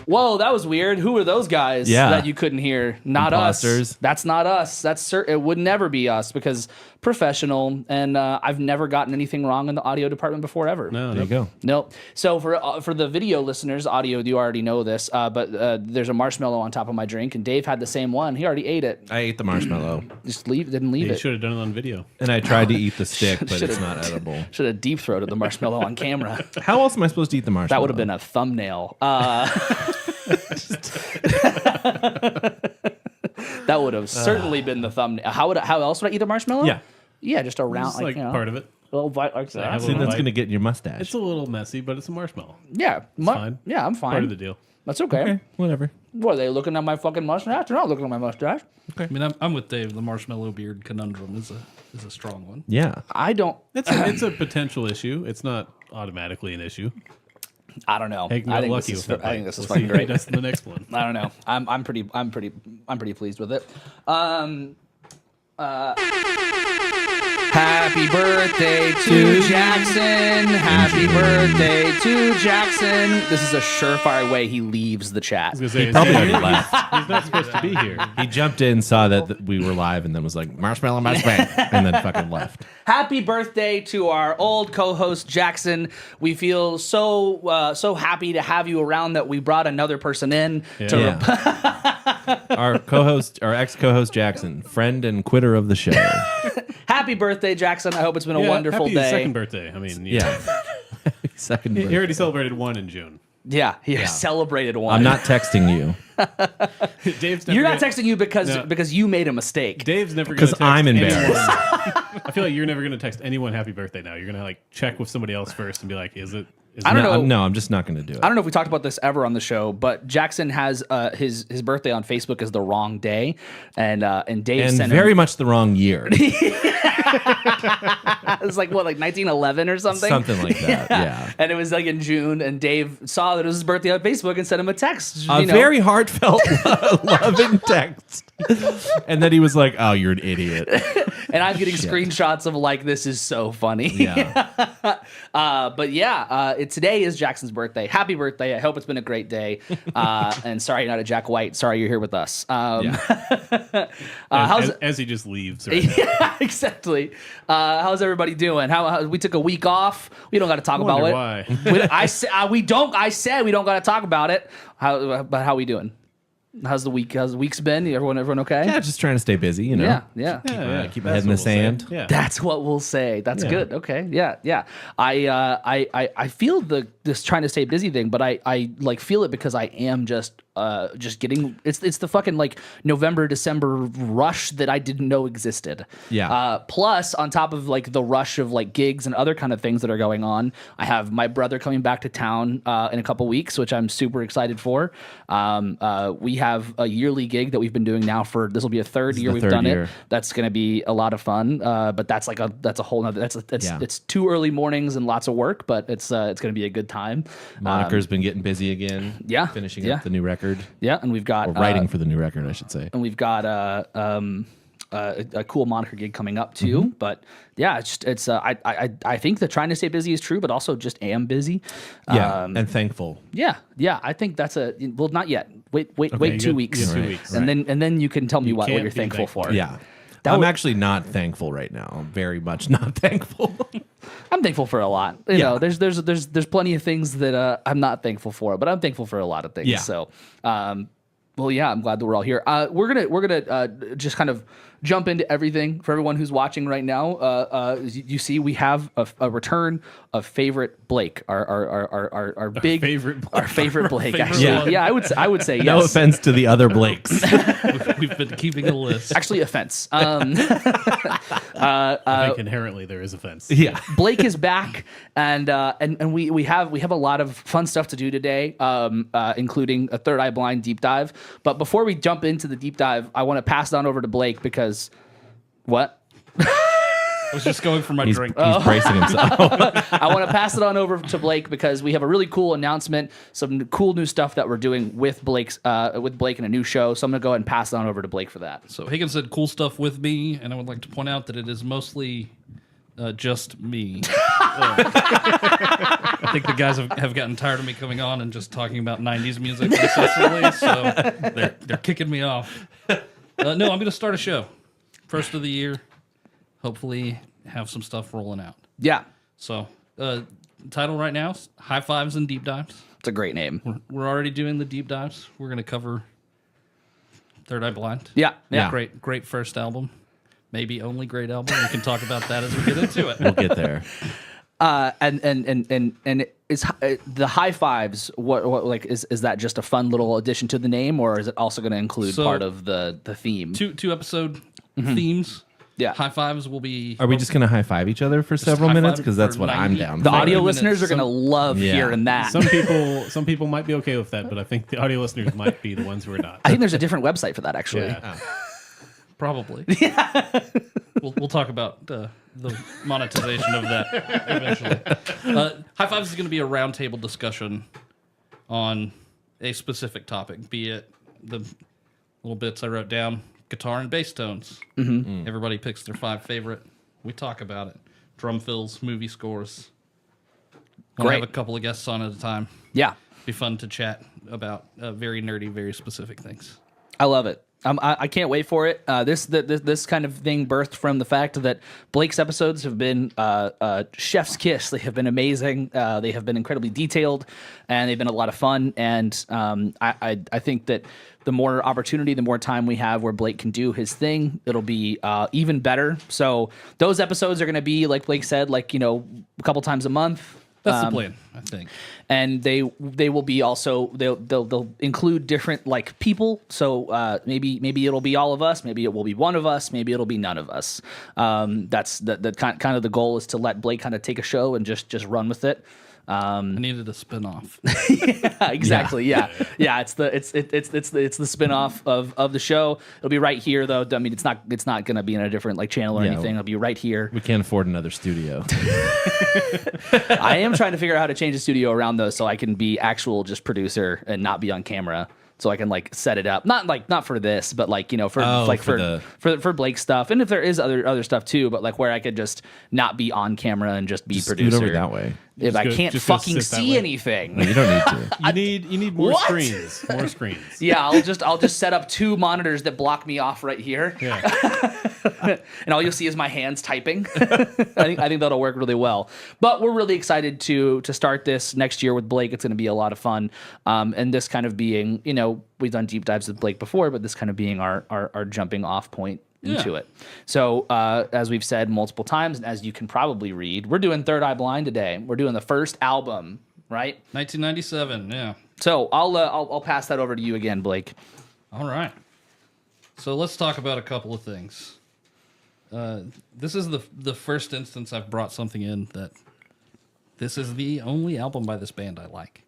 Whoa, that was weird. Who are those guys that you couldn't hear? Not Imposters. us. That's not us. It would never be us because professional, and I've never gotten anything wrong in the audio department before ever. No, There you go. Nope. So for the video listeners, audio, you already know this, but there's a marshmallow on top of my drink, and Dave had the same one. He already ate it. I ate the marshmallow. Didn't leave You it. should have done it on video. And I tried to eat the stick, but it's not edible. Should have deep throated the marshmallow on camera. How else am I supposed to eat the marshmallow? That would have been a thumbnail. That would have certainly been the thumbnail. How else would I eat a marshmallow? Yeah, just around It's like part of it. a little bite like that. have a See, little that's bite. going to get in your mustache. It's a little messy, but it's a marshmallow. Yeah, fine. Yeah, I'm fine. Part of the deal. That's okay. okay, whatever. What, are they looking at my fucking mustache? They're not looking at my mustache. I mean, I'm with Dave. The marshmallow beard conundrum is a strong one. Yeah. I don't. It's a potential issue. It's not automatically an issue. I don't know. Hank I got think lucky this is, with that. I think this is We'll see fucking who he great. does in the next one. I don't know. I'm pretty pleased with it. Happy birthday to Jackson. Happy birthday to Jackson. This is a surefire way he leaves the chat. I was gonna say, Probably he's already left. not supposed to be here. He jumped in, saw that we were live, and then was like, marshmallow, marshmallow, and then fucking left. Happy birthday to our old co-host Jackson. We feel so happy to have you around that we brought another person in to Yeah. Our co-host, our ex-co-host Jackson, friend and quitter of the show. Happy birthday, Jackson. I hope it's been a wonderful happy day. second birthday. I mean, Yeah. Second He birthday. already celebrated one in June. Yeah, he celebrated one. I'm not texting you Dave's never You're not gonna- texting you because you made a mistake. Dave's never going to because text I'm embarrassed. anyone. I feel like you're never going to text anyone happy birthday now. You're going to like check with somebody else first and be like, is it? I don't know. No, I'm just not going to do it. I don't know if we talked about this ever on the show, but Jackson has his birthday on Facebook is the wrong day, and Dave And sent very him. much the wrong year. It's like what, like 1911 or something. Something like that. Yeah. And it was like in June, and Dave saw that it was his birthday on Facebook and sent him a text. A you know. very heartfelt, loving text. And then he was like, "Oh, you're an idiot." And I'm getting screenshots of like, this is so funny. Yeah. But yeah, today is Jackson's birthday. Happy birthday. I hope it's been a great day. And sorry you're not a Jack White. Sorry you're here with us. as he just leaves. Right? Yeah, exactly. How's everybody doing? How we took a week off. We don't got to talk about Wonder it. why. I said we don't got to talk about it. How we doing? How's the week? How's the week's been? Everyone okay? Yeah, just trying to stay busy, you know. Yeah. Keep my head in the sand. Yeah. That's what we'll say. That's Yeah. good. Okay. Yeah. I feel this trying to stay busy thing, but I like feel it because I am just getting it's the fucking like November, December rush that I didn't know existed. Yeah. Plus on top of like the rush of like gigs and other kind of things that are going on, I have my brother coming back to town in a couple weeks, which I'm super excited for. We have a yearly gig that we've been doing now for this will be a third year the we've third done year. it. That's going to be a lot of fun. But that's a whole nother. It's 2 early mornings and lots of work, but it's going to be a good time. Moniker's been getting busy again. Yeah, Finishing yeah. up the new record. Yeah, and we've got Or writing for the new record, I should say. and we've got a cool moniker gig coming up too. But yeah, I think that trying to stay busy is true, but also just am busy. Yeah. And thankful. Yeah. I think that's not yet. Wait you 2 got- weeks, you got 2 weeks. and then you can tell me what can't you're be thankful thankful. for. Yeah. That I'm would- actually not thankful right now. I'm very much not thankful. I'm thankful for a lot. You know, there's plenty of things that I'm not thankful for, but I'm thankful for a lot of things. Yeah. So, well, yeah, I'm glad that we're all here. We're gonna just kind of jump into everything for everyone who's watching right now. You see, we have a return of favorite Blake, our big favorite Blake. our favorite Blake. favorite Actually, one. yeah, I would say yes. No offense to the other Blakes. We've been keeping a list. Actually, offense. I think inherently there is offense. Yeah. Blake is back, and we have a lot of fun stuff to do today, including a Third Eye Blind deep dive. But before we jump into the deep dive, I want to pass it on over to Blake because what? I was just going for my He's drink. bracing himself. I want to pass it on over to Blake because we have a really cool announcement, some cool new stuff that we're doing with Blake in a new show. So I'm gonna go ahead and pass it on over to Blake for that. So Higgins said cool stuff with me, and I would like to point out that it is mostly just me. I think the guys have gotten tired of me coming on and just talking about 90s music incessantly, so they're kicking me off. No, I'm going to start a show. First of the year. Hopefully have some stuff rolling out. Yeah, So, title right now is High Fives and Deep Dives. it's a great name. We're already doing the deep dives. We're going to cover Third Eye Blind. Yeah, yeah. Great first album. Maybe only great album. We can talk about that as we get into it. We'll get there. And is the High Fives? What like is that just a fun little addition to the name, or is it also going to include So- part of the theme? Two episode themes. Yeah. High Fives will be. Are we just going to high five each other for several high minutes? five Because that's for what I'm 90 down The for. audio 90 listeners are minutes. going to love Yeah. hearing that. Some people might be okay with that, but I think the audio listeners might be the ones who are not. I think there's a different website for that actually. Yeah. Probably. We'll talk about the monetization of that eventually. High Fives is going to be a roundtable discussion on a specific topic, be it the little bits I wrote down, guitar and bass tones. Everybody picks their 5 favorite. We talk about it. Drum fills, movie scores. We'll Great. have a couple of guests on at a time. Yeah, Be fun to chat about very nerdy, very specific things. I love it. I can't wait for it. This kind of thing birthed from the fact that Blake's episodes have been chef's kiss. They have been amazing. They have been incredibly detailed, and they've been a lot of fun. And I think that the more opportunity, the more time we have where Blake can do his thing, it'll be even better. So those episodes are going to be, like Blake said, like, you know, a couple times a month. That's the plan, I think. And they will be also they'll include different like people. So maybe it'll be all of us, maybe it will be one of us, maybe it'll be none of us. That's the kind of the goal is to let Blake kind of take a show and just run with it. I needed a spin-off. Exactly. Yeah. It's the spin-off of the show. It'll be right here though. I mean, it's not going to be in a different like channel or Yeah. anything. It'll be right here. We can't afford another studio. I am trying to figure out how to change the studio around though, so I can be actual just producer and not be on camera. So I can like set it up, not for this, but like, you know, for Oh, like for for Blake's stuff, and if there is other stuff too, but like where I could just not be on camera and just be Just scoot producer over that way. if I can't just go fucking sit that see way. anything. No, you don't need to. You need more What? screens. More screens. Yeah, I'll just set up 2 monitors that block me off right here, Yeah. and all you'll see is my hands typing. I think that'll work really well. But we're really excited to start this next year with Blake. It's going to be a lot of fun, and this kind of being, you know, we've done deep dives with Blake before, but this kind of being our jumping off point into Yeah. it. So as we've said multiple times, and as you can probably read, we're doing Third Eye Blind today. We're doing the first album, right? 1997, yeah. So I'll pass that over to you again, Blake. All right. So let's talk about a couple of things. This is the first instance I've brought something in that this is the only album by this band I like.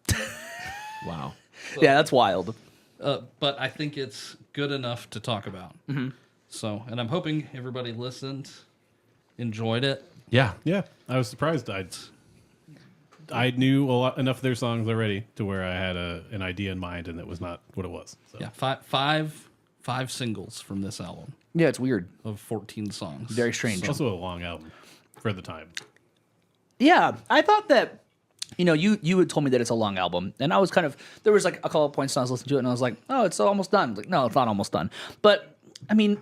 Wow. Yeah, that's wild. But I think it's good enough to talk about. So, and I'm hoping everybody listened, enjoyed it. Yeah. Yeah. I was surprised. I knew enough of their songs already to where I had an idea in mind, and that was not what it was. So. Yeah, five singles from this album Yeah, it's weird. of 14 songs. Very strange. It's also a long album for the time. Yeah, I thought that, you know, you had told me that it's a long album, and I was kind of, there was like a couple of points when I was listening to it, and I was like, oh, it's almost done. Like, no, it's not almost done. But I mean,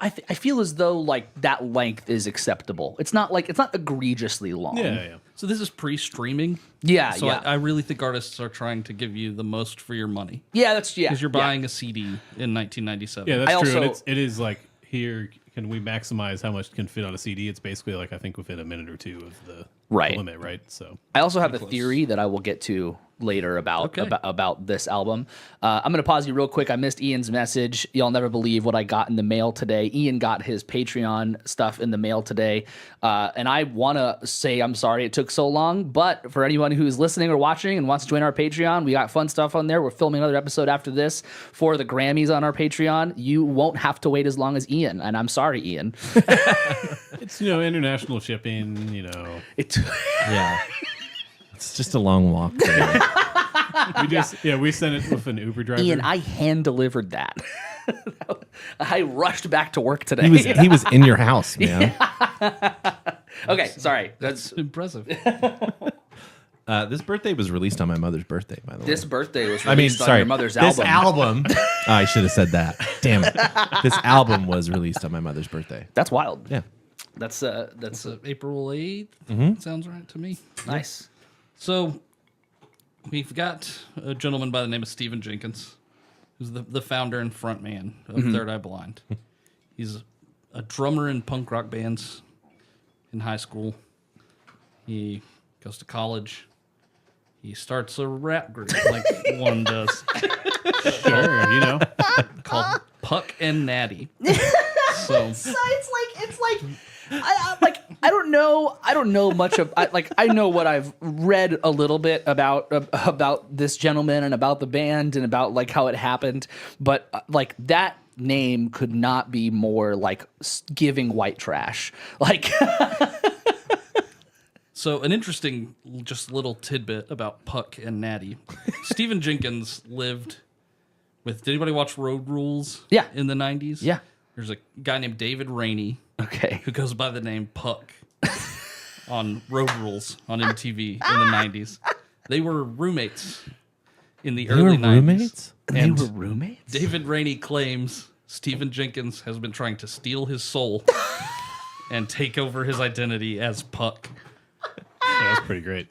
I feel as though like that length is acceptable. It's not egregiously long. Yeah. So this is pre-streaming. Yeah, So yeah. I really think artists are trying to give you the most for your money Yeah, that's because you're yeah. buying a CD in 1997. Yeah, that's I true. And also- it is like, here, can we maximize how much can fit on a CD? It's basically like, I think within a minute or two of the Right. limit, right? So I also have a theory that I will get to later about Okay. about this album. I'm going to pause you real quick. I missed Ian's message. Y'all never believe what I got in the mail today. Ian got his Patreon stuff in the mail today. And I want to say I'm sorry it took so long. But for anyone who's listening or watching and wants to join our Patreon, we got fun stuff on there. We're filming another episode after this for the Grammys on our Patreon. You won't have to wait as long as Ian. And I'm sorry, Ian. it's, international shipping, It Yeah. It's just a long walk. Today. we sent it with an Uber driver. Ian, I hand delivered that. I rushed back to work today. He was in your house, man. Okay, sorry. That's Impressive. This birthday was released on my mother's birthday, by the way. This birthday was I mean, released on sorry. your mother's This album. album. I should have said that. Damn it. This album was released on my mother's birthday. That's wild. Yeah. That's April 8th. Sounds right to me. nice. So we've got a gentleman by the name of Stephen Jenkins, who's the founder and frontman of Third Eye Blind. He's a drummer in punk rock bands in high school. He goes to college. He starts a rap group like one does Sure, you know. called Puck and Natty. So So it's like I don't know much of I know what I've read a little bit about this gentleman and about the band and about like how it happened, but like that name could not be more like giving white trash. Like So an interesting just little tidbit about Puck and Natty. Stephen Jenkins lived with, did anybody watch Road Rules? Yeah. In the 90s? Yeah. There's a guy named David Rainey okay. who goes by the name Puck on Road Rules on MTV in the 90s. They were roommates in the early 90s. roommates? They were roommates? David Rainey claims Stephen Jenkins has been trying to steal his soul and take over his identity as Puck. Yeah, that's pretty great.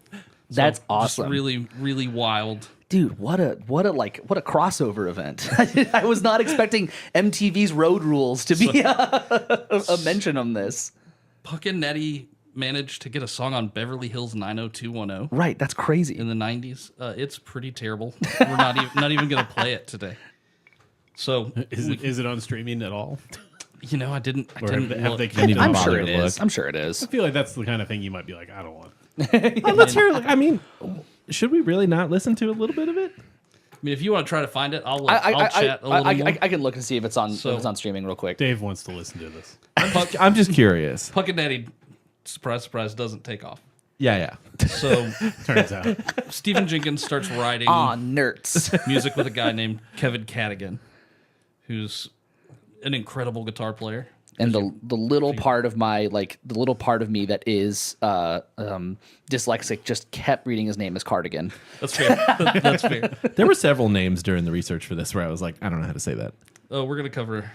That's Just awesome. really, really wild. Dude, what a crossover event. I was not expecting MTV's Road Rules to be a mention on this. Puck and Nettie managed to get a song on Beverly Hills 90210 Right, that's crazy. in the 90s. It's pretty terrible. We're not even going to play it today. So, Is it on streaming at all? I didn't Or have look. they I need to I'm bother sure it to is. look. I'm sure it is. I feel like that's the kind of thing you might be like, I don't want. Oh, let's hear. I mean, should we really not listen to a little bit of it? I mean, if you want to try to find it, I'll chat a little more. I can look and see if it's on streaming real quick. Dave wants to listen to this. I'm just curious. Puck and Nettie, surprise, surprise, doesn't take off. Yeah. So Turns out. Stephen Jenkins starts writing Aw, nerds. music with a guy named Kevin Cadigan, who's an incredible guitar player. And the little part of me that is dyslexic just kept reading his name as Cardigan. That's fair. That's fair. There were several names during the research for this where I was like, I don't know how to say that. Oh, we're gonna cover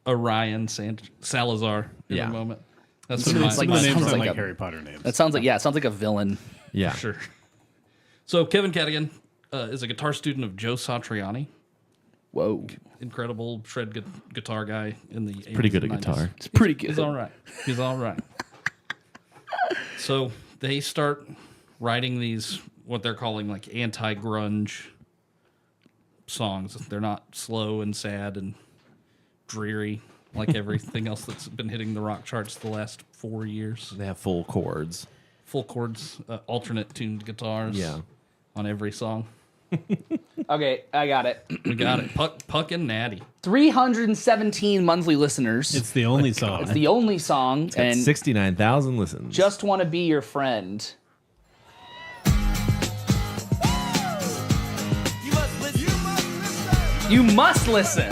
Orion Salazar in Yeah. a moment. That's Some some of of these, Some of the names sounds sound like like a- Harry Potter names. That sounds like a villain. Yeah. sure. So Kevin Cadigan is a guitar student of Joe Satriani, Whoa, incredible shred guitar guy in the 80s Pretty good at and 90s. guitar. it's pretty good. He's all right. He's all right. So they start writing these what they're calling like anti-grunge songs. They're not slow and sad and dreary like everything else that's been hitting the rock charts the last 4 years. They have full chords. Full chords, alternate tuned guitars. Yeah. On every song. Okay, I got it. We got it. Puck and Natty. 317 monthly listeners. It's the only song. It's the only song, Got and 69,000 listens. just want to be your friend. You must listen.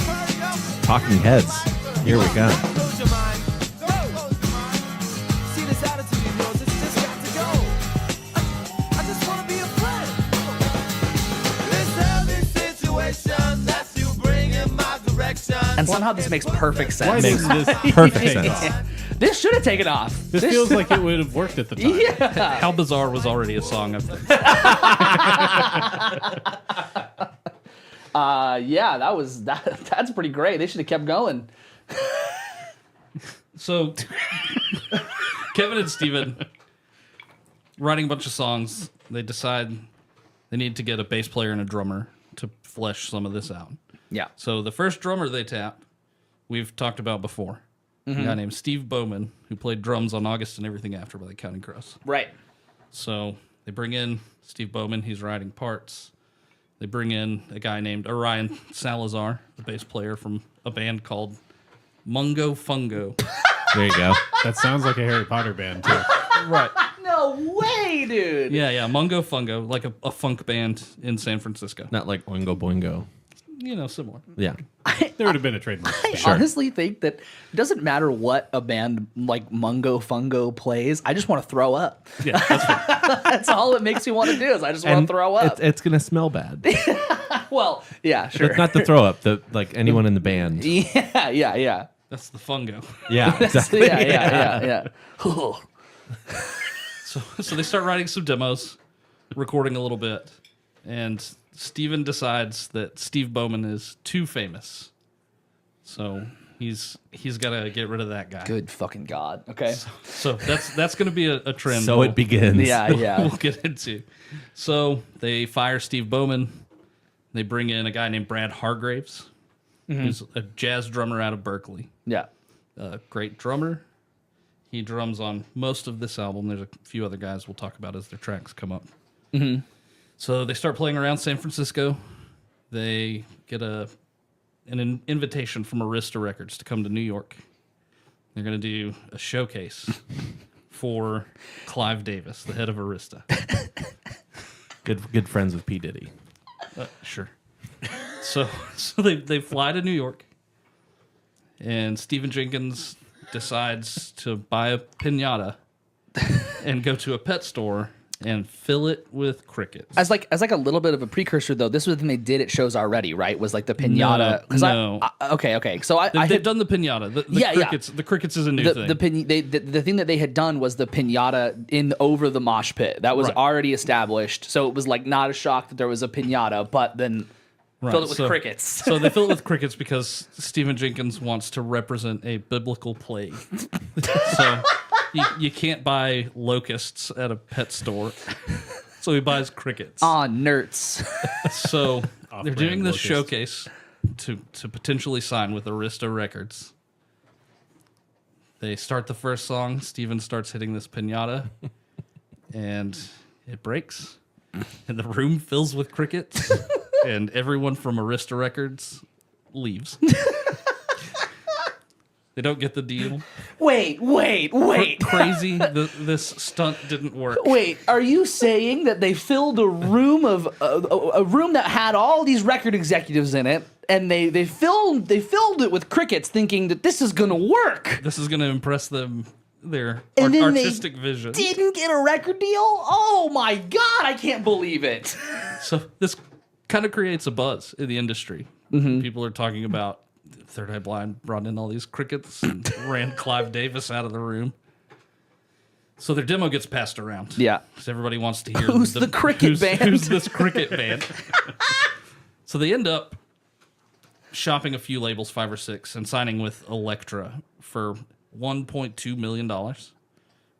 Talking Heads. Here we go. And somehow this makes perfect Why sense. didn't this Perfect take sense. off? This should have taken off. This feels like it would have worked at the time. Yeah. How Bizarre was already a song, I think. Yeah, that's pretty great. They should have kept going. So, Kevin and Steven writing a bunch of songs. They decide they need to get a bass player and a drummer to flesh some of this out. Yeah. So, the first drummer they tap, we've talked about before. A guy named Steve Bowman, who played drums on August and Everything After by the Counting Crows. Right. So, they bring in Steve Bowman. He's writing parts. They bring in a guy named Orion Salazar, the bass player from a band called Mungo Fungo. There you go. That sounds like a Harry Potter band, too. Right. No way, dude. Yeah, Mungo Fungo, like a funk band in San Francisco. Not like Oingo Boingo. similar. Yeah. There would have been a trademark. I honestly think that it doesn't matter what a band like Mungo Fungo plays. I just want to throw up. Yeah, that's fair. That's all it makes me want to do is I just want And to throw up. It's gonna smell bad. Well, yeah, sure. But not the throw up. The like anyone in the band. Yeah. That's the fungo. Yeah, exactly. Yeah. So they start writing some demos, recording a little bit, and Steven decides that Steve Bowman is too famous. So he's got to get rid of that guy. Good fucking God. Okay. So that's going to be a trend. So it begins. Yeah. We'll get into. So they fire Steve Bowman. They bring in a guy named Brad Hargraves, who's a jazz drummer out of Berkeley. Yeah. A great drummer. He drums on most of this album. There's a few other guys we'll talk about as their tracks come up. So they start playing around San Francisco. They get an invitation from Arista Records to come to New York. They're going to do a showcase for Clive Davis, the head of Arista. Good friends with P. Diddy. Sure. So they fly to New York, and Stephen Jenkins decides to buy a piñata and go to a pet store and fill it with crickets. As like a little bit of a precursor though, this was the thing they did at shows already, right? Was like the piñata. No. Okay. So They've done the piñata. The crickets is a new thing. The thing that they had done was the piñata in over the mosh pit. That was Right. already established. So it was like not a shock that there was a piñata, but then filled it with crickets. So they fill it with crickets because Stephen Jenkins wants to represent a biblical plague. So you can't buy locusts at a pet store. So he buys crickets. Nerds. So they're Off-brand doing this locust. showcase to potentially sign with Arista Records. They start the first song. Steven starts hitting this piñata, and it breaks, and the room fills with crickets, and everyone from Arista Records leaves. They don't get the deal. Wait. Crazy. This stunt didn't work. Wait, are you saying that they filled a room of a room that had all these record executives in it, and they filled it with crickets, thinking that this is gonna work? This is going to impress them. Their And then artistic they vision. didn't get a record deal? Oh my God, I can't believe it. So this kind of creates a buzz in the industry. People are talking about Third Eye Blind brought in all these crickets and ran Clive Davis out of the room. So their demo gets passed around. Yeah. Because everybody wants to hear Who's the cricket band? Who's this cricket band? So they end up shopping a few labels, 5 or 6, and signing with Elektra for $1.2 million,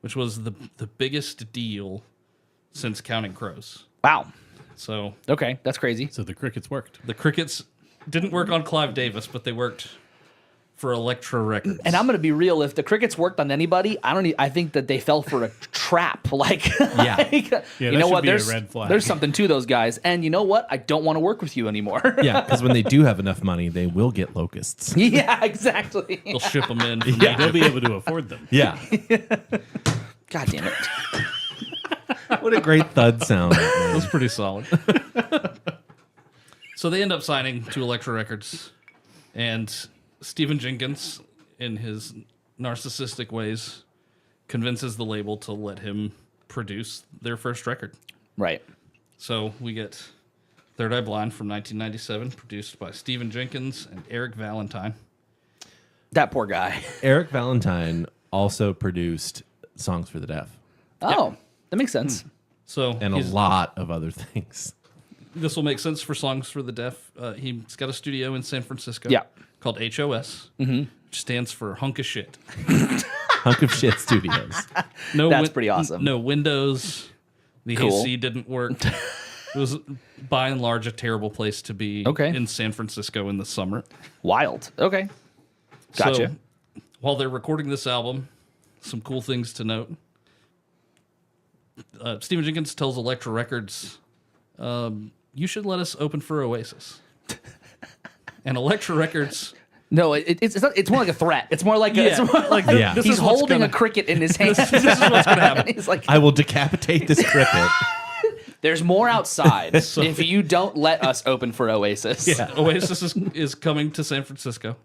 which was the biggest deal since Counting Crows. Wow. So Okay, that's crazy. So the crickets worked. the crickets didn't work on Clive Davis, but they worked for Elektra Records. And I'm gonna be real. If the crickets worked on anybody, I think that they fell for a trap. Like, Yeah. like, Yeah, you that know should what? be a There's red flag. there's something to those guys. And you know what? I don't want to work with you anymore. Yeah, because when they do have enough money, they will get locusts. Yeah, exactly. They'll ship them in. From They'll be able to afford them. Yeah. God damn it. What a great thud sound. That was pretty solid. So they end up signing to Elektra Records, and Stephen Jenkins, in his narcissistic ways, convinces the label to let him produce their first record. Right. So we get Third Eye Blind from 1997, produced by Stephen Jenkins and Eric Valentine. That poor guy. Eric Valentine also produced Songs for the Deaf Oh, that makes sense. So and a lot of other things. this will make sense for Songs for the Deaf. He's got a studio in San Francisco Yeah. called HOS, which stands for Hunk of Shit. Hunk of Shit Studios. No, That's pretty awesome. No windows. The Cool. AC didn't work. It was by and large a terrible place to be Okay. in San Francisco in the summer. Wild. Okay. Gotcha. So, while they're recording this album, some cool things to note. Stephen Jenkins tells Elektra Records, you should let us open for Oasis. And Elektra Records... No, it's not, it's more like a threat. It's more like Yeah, it's more like Yeah. this he's is what's holding gonna- a cricket in his hand. This is what's going to happen. He's like, I will decapitate this cricket. There's more outside if you don't let us open for Oasis. Oasis is coming to San Francisco,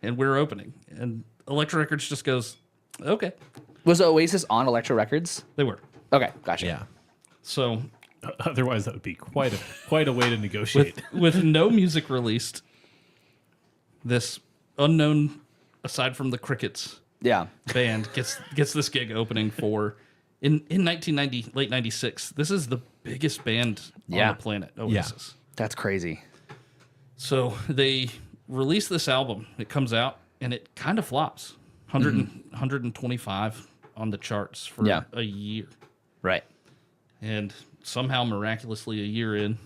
and we're opening. And Elektra Records just goes, okay. Was Oasis on Elektra Records? They were. Okay, gotcha. Yeah. So Otherwise, that would be quite a way to negotiate. with no music released, this unknown, aside from the Crickets Yeah. band, gets this gig opening for in 1990, late 96. This is the biggest band Yeah. on the planet, Oasis. That's crazy. So they release this album. It comes out and it kind of flops. 125 on the charts for Yeah. a year. Right. And somehow, miraculously, a year in,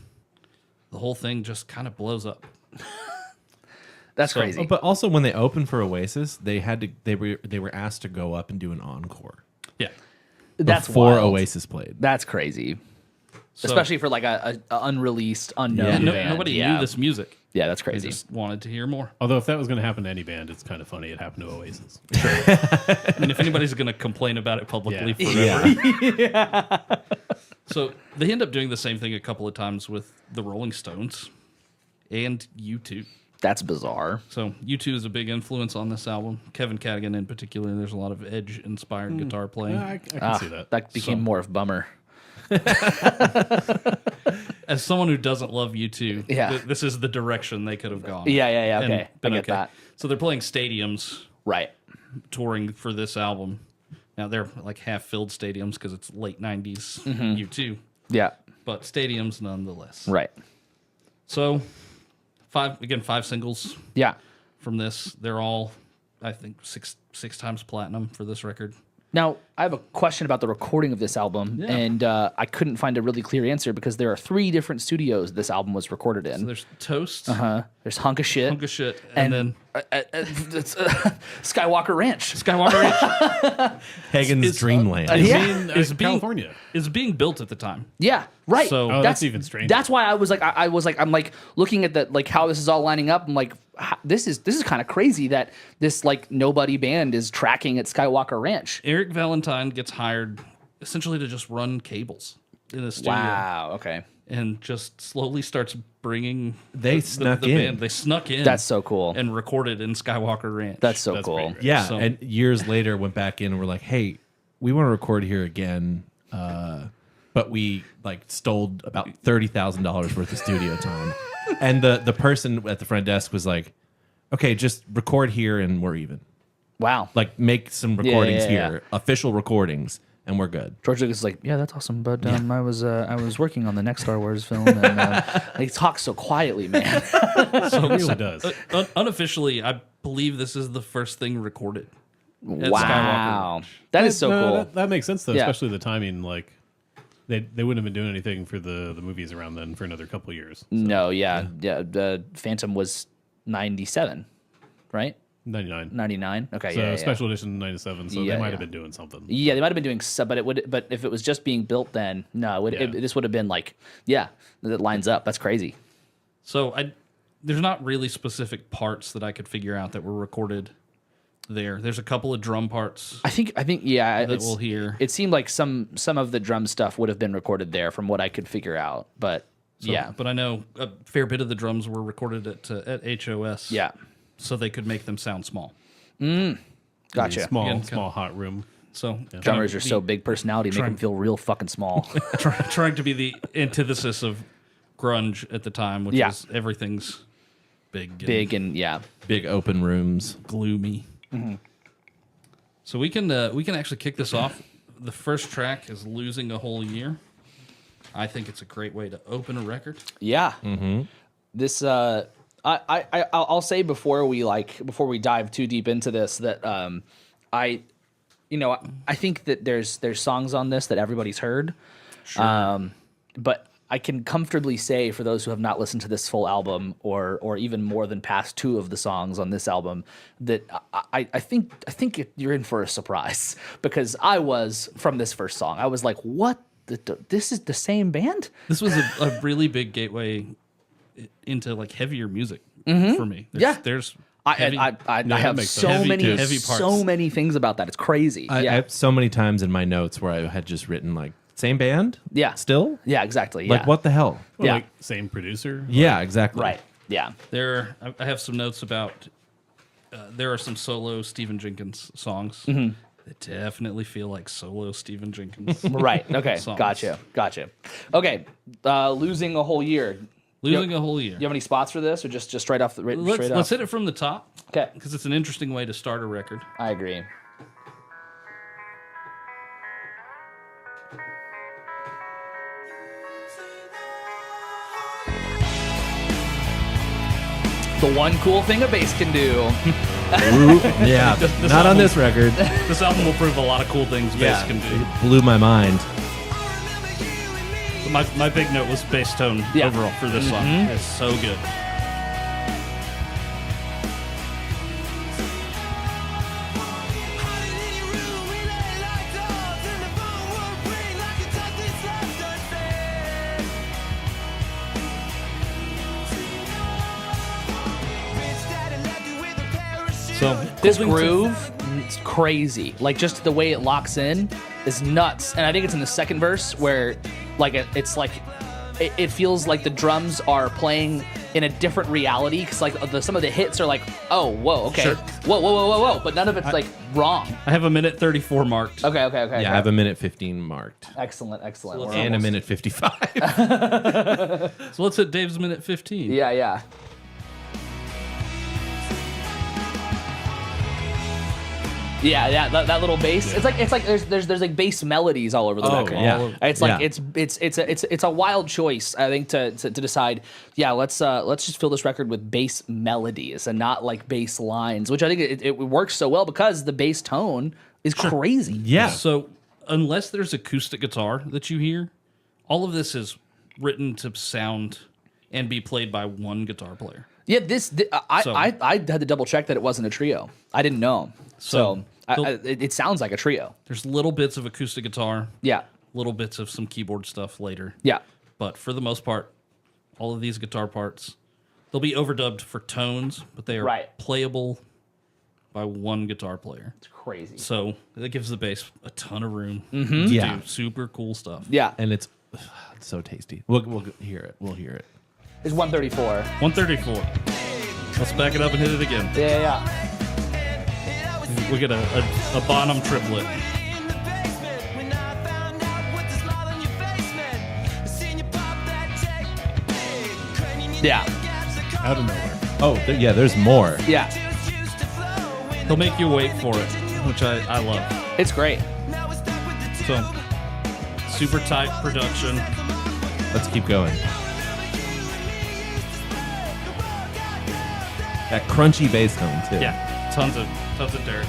the whole thing just kind of blows up. That's crazy. But also, when they opened for Oasis, they were asked to go up and do an encore Yeah. That's before wild. Oasis played. That's crazy. So, Especially for like a unreleased, unknown band. nobody yeah. knew this music. Yeah, that's They crazy. just wanted to hear more. Although if that was going to happen to any band, it's kind of funny. It happened to Oasis. I mean, if anybody's going to complain about it publicly Yeah. forever. So they end up doing the same thing a couple of times with the Rolling Stones and U2. That's bizarre. So U2 is a big influence on this album. Kevin Cadigan in particular. There's a lot of Edge-inspired guitar playing. I can see that. That became more of a bummer. As someone who doesn't love U2, Yeah. this is the direction they could have gone. Yeah, and okay. I been get that. So they're playing stadiums, Right. touring for this album. Now they're like half-filled stadiums because it's late 90s Mm-hmm. U2, Yeah. but stadiums nonetheless. Right. So five singles Yeah. from this. They're all, I think, six times platinum for this record. Now, I have a question about the recording of this album, Yeah. and I couldn't find a really clear answer because there are 3 different studios this album was recorded in. So there's Toast, There's Hunk of Shit, Hunk of Shit, and then it's, Skywalker Ranch. Skywalker Ranch Hagen's Dreamland. Yeah. Is California. is being built at the time. Yeah, right. So- Oh, that's even stranger. That's why I was like, I'm like looking at the like how this is all lining up. I'm like, this is kind of crazy that this like nobody band is tracking at Skywalker Ranch. Eric Valentine gets hired essentially to just run cables in the studio. Wow. Okay. And just slowly starts bringing They snuck in. band. They snuck in. That's so cool. And recorded in Skywalker Ranch. That's so That's cool. pretty great. Yeah, So- and years later went back in and were like, "Hey, we want to record here again, but we like stole about $30,000 worth of studio time." And the person at the front desk was like, "Okay, just record here and we're even. Wow. Like make some recordings yeah, here, official recordings, and we're good." George Lucas is like, yeah, that's awesome, but I was working on the next Star Wars film, and he talks so quietly, man. It really does. Unofficially, I believe this is the first thing recorded. Wow, that is so No, cool. That makes sense, though, Yeah. especially the timing. Like, they wouldn't have been doing anything for the movies around then for another couple of years. No, yeah. The Phantom was 97, right? 99. 99. Okay, So yeah. special edition 97. So Yeah, they might yeah. have been doing something. Yeah, they might have been doing some, but if it was just being built, then no, this would have been like, yeah, that lines up. That's crazy. So there's not really specific parts that I could figure out that were recorded there. There's a couple of drum parts I think, yeah, that we'll hear. It seemed like some of the drum stuff would have been recorded there, from what I could figure out. But So- yeah, But I know a fair bit of the drums were recorded at HOS. yeah, So they could make them sound small. gotcha. Small, Again, small hot room. So Drummers are so big personality, make them feel real fucking small. trying to be the antithesis of grunge at the time, which Yeah. is everything's big, and Big and yeah, Big open rooms. gloomy. Mm-hmm. So we can actually kick this off. The first track is "Losing a Whole Year." I think it's a great way to open a record. yeah. This I'll say before we dive too deep into this that I think that there's songs on this that everybody's heard, but I can comfortably say, for those who have not listened to this full album or even more than past 2 of the songs on this album, that I think you're in for a surprise, because I was, from this first song, I was like, what? This is the same band? This was a really big gateway into like heavier music for me. There's heavy- I have makes so sense. Heavy parts. so many things about that. It's crazy. I yeah. have so many times in my notes where I had just written like Same band? Yeah. Still? Yeah, exactly. Like yeah. what the hell? Well, Yeah. like same producer. Yeah, exactly. Right. Yeah. I have some notes about. There are some solo Stephen Jenkins songs Mm-hmm. that definitely feel like solo Stephen Jenkins. Right. Okay. Songs. Gotcha. Okay. Losing a whole year. Losing a whole year. You have any spots for this, or just straight off the straight Let's off? hit it from the top Okay. because it's an interesting way to start a record. I agree. The one cool thing a bass can do. Yeah, This not on album- this record. This album will prove a lot of cool things bass can do. It blew my mind. My big note was bass tone Yeah. overall for this song. It's so good. So This cool thing to- groove, it's crazy. Like just the way it locks in is nuts. And I think it's in the second verse where, like, it's like it feels like the drums are playing in a different reality because like some of the hits are like, oh, whoa, okay, Sure. whoa, but none of it's like wrong. I have a minute 34 marked. Okay. Yeah, I have a minute 15 marked. Excellent. let's- We're And a almost- minute 55. So let's hit Dave's minute 15. Yeah. Yeah, that little bass. It's like there's like bass melodies all over the record. yeah. It's like Yeah. it's a wild choice, I think, to decide. Yeah, let's just fill this record with bass melodies and not like bass lines, which I think it works so well because the bass tone is crazy. Yeah. So unless there's acoustic guitar that you hear, all of this is written to sound and be played by one guitar player. Yeah, So- I had to double check that it wasn't a trio. I didn't know. So it sounds like a trio. There's little bits of acoustic guitar, Yeah. little bits of some keyboard stuff later. Yeah. But for the most part, all of these guitar parts, they'll be overdubbed for tones, but they are Right. playable by one guitar player. It's crazy. So that gives the bass a ton of room to Yeah. do super cool stuff. Yeah. And it's so tasty. We'll hear it. We'll hear it. It's 134. 134. Let's back it up and hit it again. Yeah. We get a Bonham triplet. Yeah. Out of nowhere. Oh, yeah, there's more. Yeah. He'll make you wait for it, which I love. It's great. So, super tight production. Let's keep going. That crunchy bass tone, too. Yeah, tons of dirt.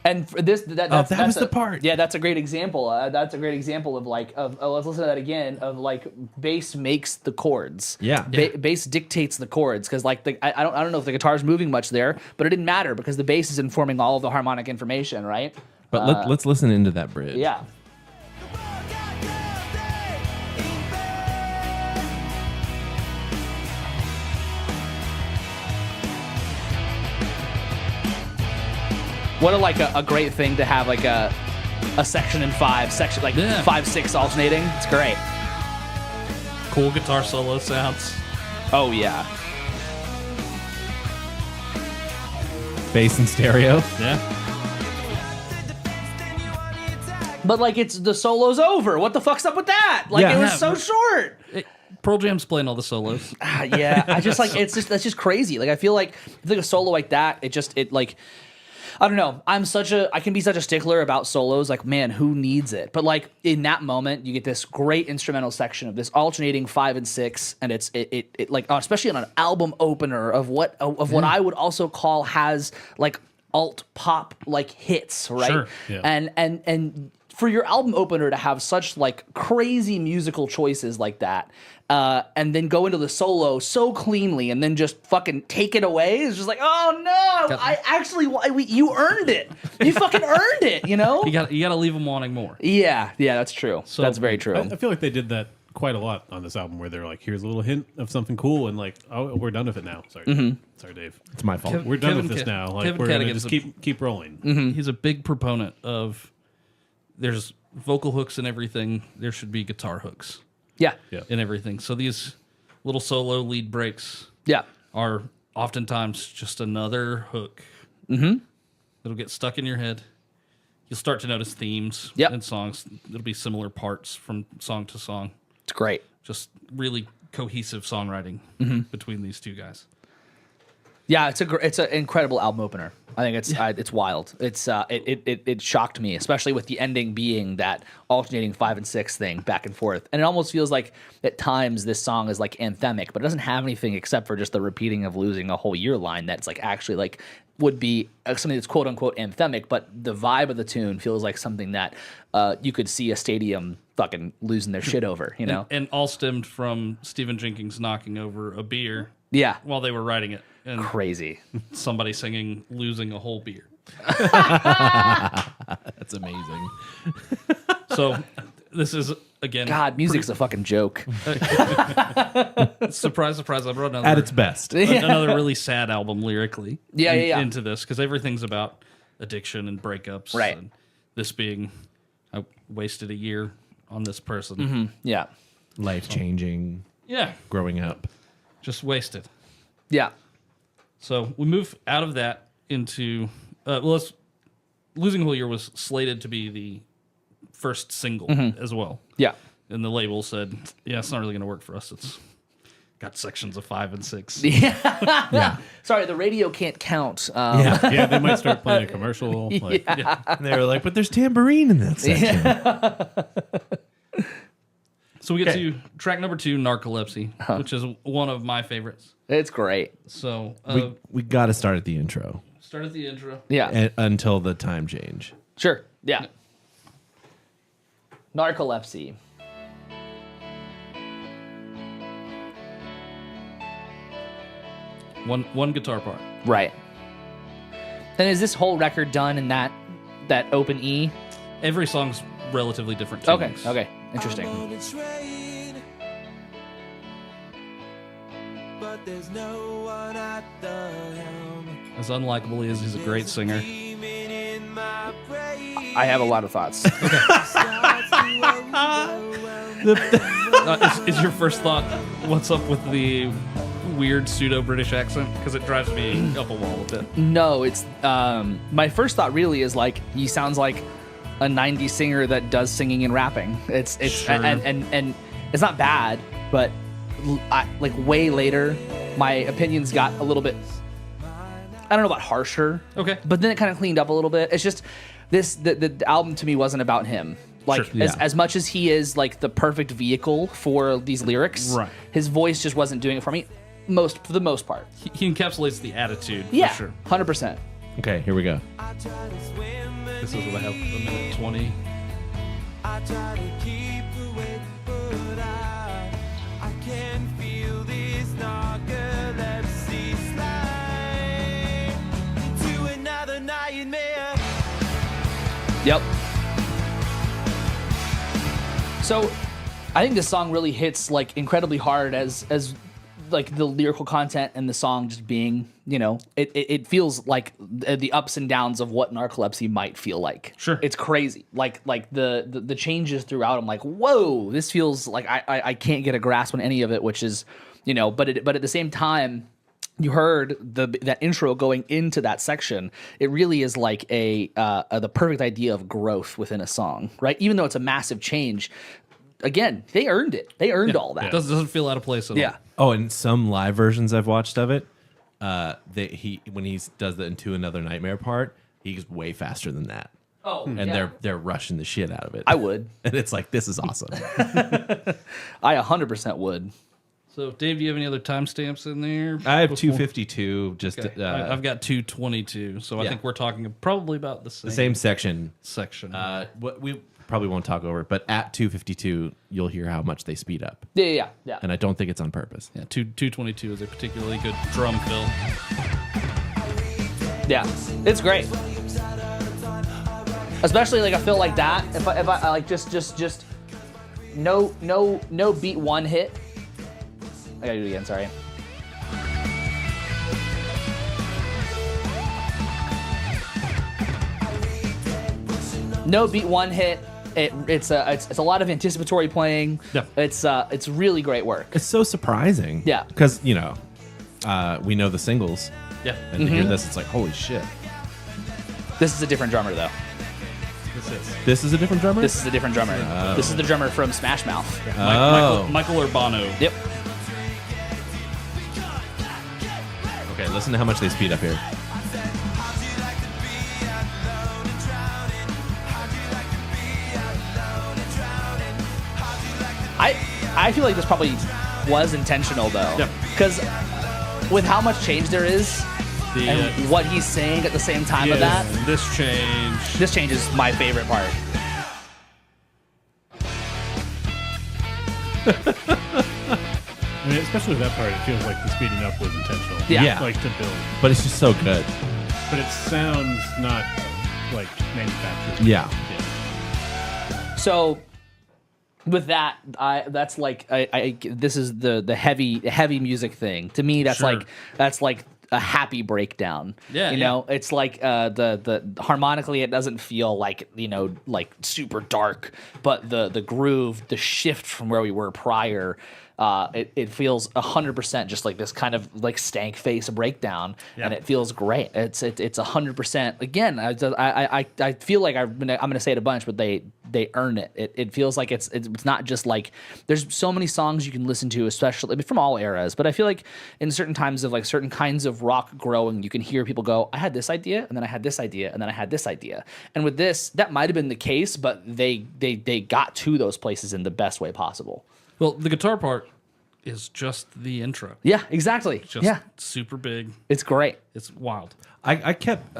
And for this, that that's was a- the part. Yeah, that's a great example. That's a great example of like let's listen to that again. Of like bass makes the chords. Yeah. Bass dictates the chords because like I don't know if the guitar's moving much there, but it didn't matter because the bass is informing all of the harmonic information, right? But let's listen into that bridge. Yeah. What a great thing to have like a section in section like Yeah. 5/6 alternating. It's great. Cool guitar solo sounds. Oh yeah. Bass and stereo. Yeah. But like it's the solo's over. What the fuck's up with that? Like Yeah. it was Yeah. so short. Pearl Jam's playing all the solos. Yeah, I just like that's just crazy. Like I feel like a solo like that, it like I don't know. I can be such a stickler about solos. Like, man, who needs it? But like in that moment, you get this great instrumental section of this alternating 5 and 6, and it like especially on an album opener of what I would also call has like alt pop like hits, right? Sure, yeah. And for your album opener to have such like crazy musical choices like that, and then go into the solo so cleanly, and then just fucking take it away is just like, oh no, you earned it. You fucking earned it. You know? You got to leave them wanting more. Yeah, that's true. So- that's very true. I feel like they did that quite a lot on this album where they're like, here's a little hint of something cool, and like, oh, we're done with it now. Sorry, sorry, Dave. It's my fault. We're done Kevin with this Ca- now. Like, Kevin we're gonna Cadigan's just keep rolling. He's a big proponent of there's vocal hooks and everything. There should be guitar hooks Yeah. Yeah. in everything. So these little solo lead breaks Yeah. are oftentimes just another hook that'll get stuck in your head. You'll start to notice themes Yep. in songs. It'll be similar parts from song to song. It's great. Just really cohesive songwriting between these two guys. Yeah, it's an incredible album opener. I think it's wild. It shocked me, especially with the ending being that alternating 5 and 6 thing back and forth. And it almost feels like at times this song is like anthemic, but it doesn't have anything except for just the repeating of losing a whole year line that's like actually like would be something that's quote unquote anthemic, but the vibe of the tune feels like something that you could see a stadium fucking losing their shit over, you know? And all stemmed from Stephen Jenkins knocking over a beer Yeah. while they were writing it. And Crazy. somebody singing losing a whole beer. That's amazing. So this is, again, God, music's a fucking joke. surprise, surprise. I brought another, At its best. another really sad album lyrically Yeah. into this because everything's about addiction and breakups. Right. And this being, I wasted a year on this person. Yeah. Life changing, Yeah. growing up. Just wasted. Yeah. So we move out of that into Losing a Whole Year was slated to be the first single as well. Yeah. And the label said, yeah, it's not really going to work for us. It's got sections of 5 and 6. Yeah. Sorry, the radio can't count. Yeah. Yeah, they might start playing a commercial. Like, And they were like, but there's tambourine in that section. So we get Okay. to track number 2, Narcolepsy, which is one of my favorites. It's great. So We got to start at the intro start at the intro. Yeah. until the time change. Sure. Yeah. Narcolepsy. One guitar part. Right. And is this whole record done in that open E? Every song's relatively different. Okay. tunings. Okay. Interesting. On a train, but there's no one at the helm. As unlikable he is, he's a great singer. Screaming in my brain. I have a lot of thoughts. Starts to overwhelm. Is your first thought, what's up with the weird pseudo-British accent? Because it drives me up a wall a bit. No, it's my first thought really is like he sounds like a 90s singer that does singing and rapping. It's Sure. and it's not bad, but like way later my opinions got a little bit, I don't know about harsher. Okay. But then it kind of cleaned up a little bit. It's just the album to me wasn't about him. Like Sure. as much as he is like the perfect vehicle for these lyrics, Right. his voice just wasn't doing it for me for the most part. He encapsulates the attitude, Yeah. for sure. 100%. Okay, here we go. I try to swim, This is what I have, a minute 20. I try to keep awake, but I can feel this narcolepsy slide into another nightmare. Yep. So, I think this song really hits like incredibly hard as like the lyrical content and the song just being, you know, it feels like the ups and downs of what narcolepsy might feel like. Sure. It's crazy. Like the changes throughout. I'm like, whoa, this feels like I can't get a grasp on any of it, which is, you know, but at the same time, you heard that intro going into that section. It really is like the perfect idea of growth within a song, right? Even though it's a massive change, again, they earned it. They earned all that. Doesn't feel out of place at all. Yeah. Oh, and some live versions I've watched of it, when he does the Into Another Nightmare part, he's way faster than that. Oh, And they're rushing the shit out of it. I would. And it's like, this is awesome. I 100% would. So, Dave, do you have any other timestamps in there? I have before- 252, just Okay. I've got 222, so I yeah. think we're talking probably about the the same section. section. What we probably won't talk over it, but at 252, you'll hear how much they speed up. Yeah. And I don't think it's on purpose. Yeah, 222 is a particularly good drum fill. Yeah. It's great. Especially like a feel like that. If I like just no beat one hit. I gotta do it again. Sorry. No beat one hit. It's a lot of anticipatory playing. Yeah. It's really great work. It's so surprising. Yeah. Because, we know the singles. Yeah. And to hear this, it's like, holy shit. This is a different drummer though. This is a different drummer? This is a different drummer. This is the drummer from Smash Mouth. Michael Urbano. Yep. Okay, listen to how much they speed up here. I feel like this probably was intentional though. Yeah. Because with how much change there is and what he's saying at the same time of that, This change. this change is my favorite part. I mean, especially that part, it feels like the speeding up was intentional. Yeah. Yeah. Like to build. But it's just so good. But it sounds not like manufactured. Yeah. So with that, that's like this is the heavy music thing. To me, that's Sure. like a happy breakdown. Yeah, you know, it's like the harmonically, it doesn't feel like like super dark, but the groove, the shift from where we were prior. It feels 100% just like this kind of like stank face breakdown, and it feels great. It's 100%. Again, I feel like I'm gonna say it a bunch, but they earn it. It feels like it's not just like there's so many songs you can listen to, especially from all eras. But I feel like in certain times of like certain kinds of rock growing, you can hear people go, I had this idea, and then I had this idea, and then I had this idea. And with this, that might have been the case, but they got to those places in the best way possible. Well, the guitar part is just the intro. Yeah, exactly. Just yeah, super big. it's great. It's wild. I kept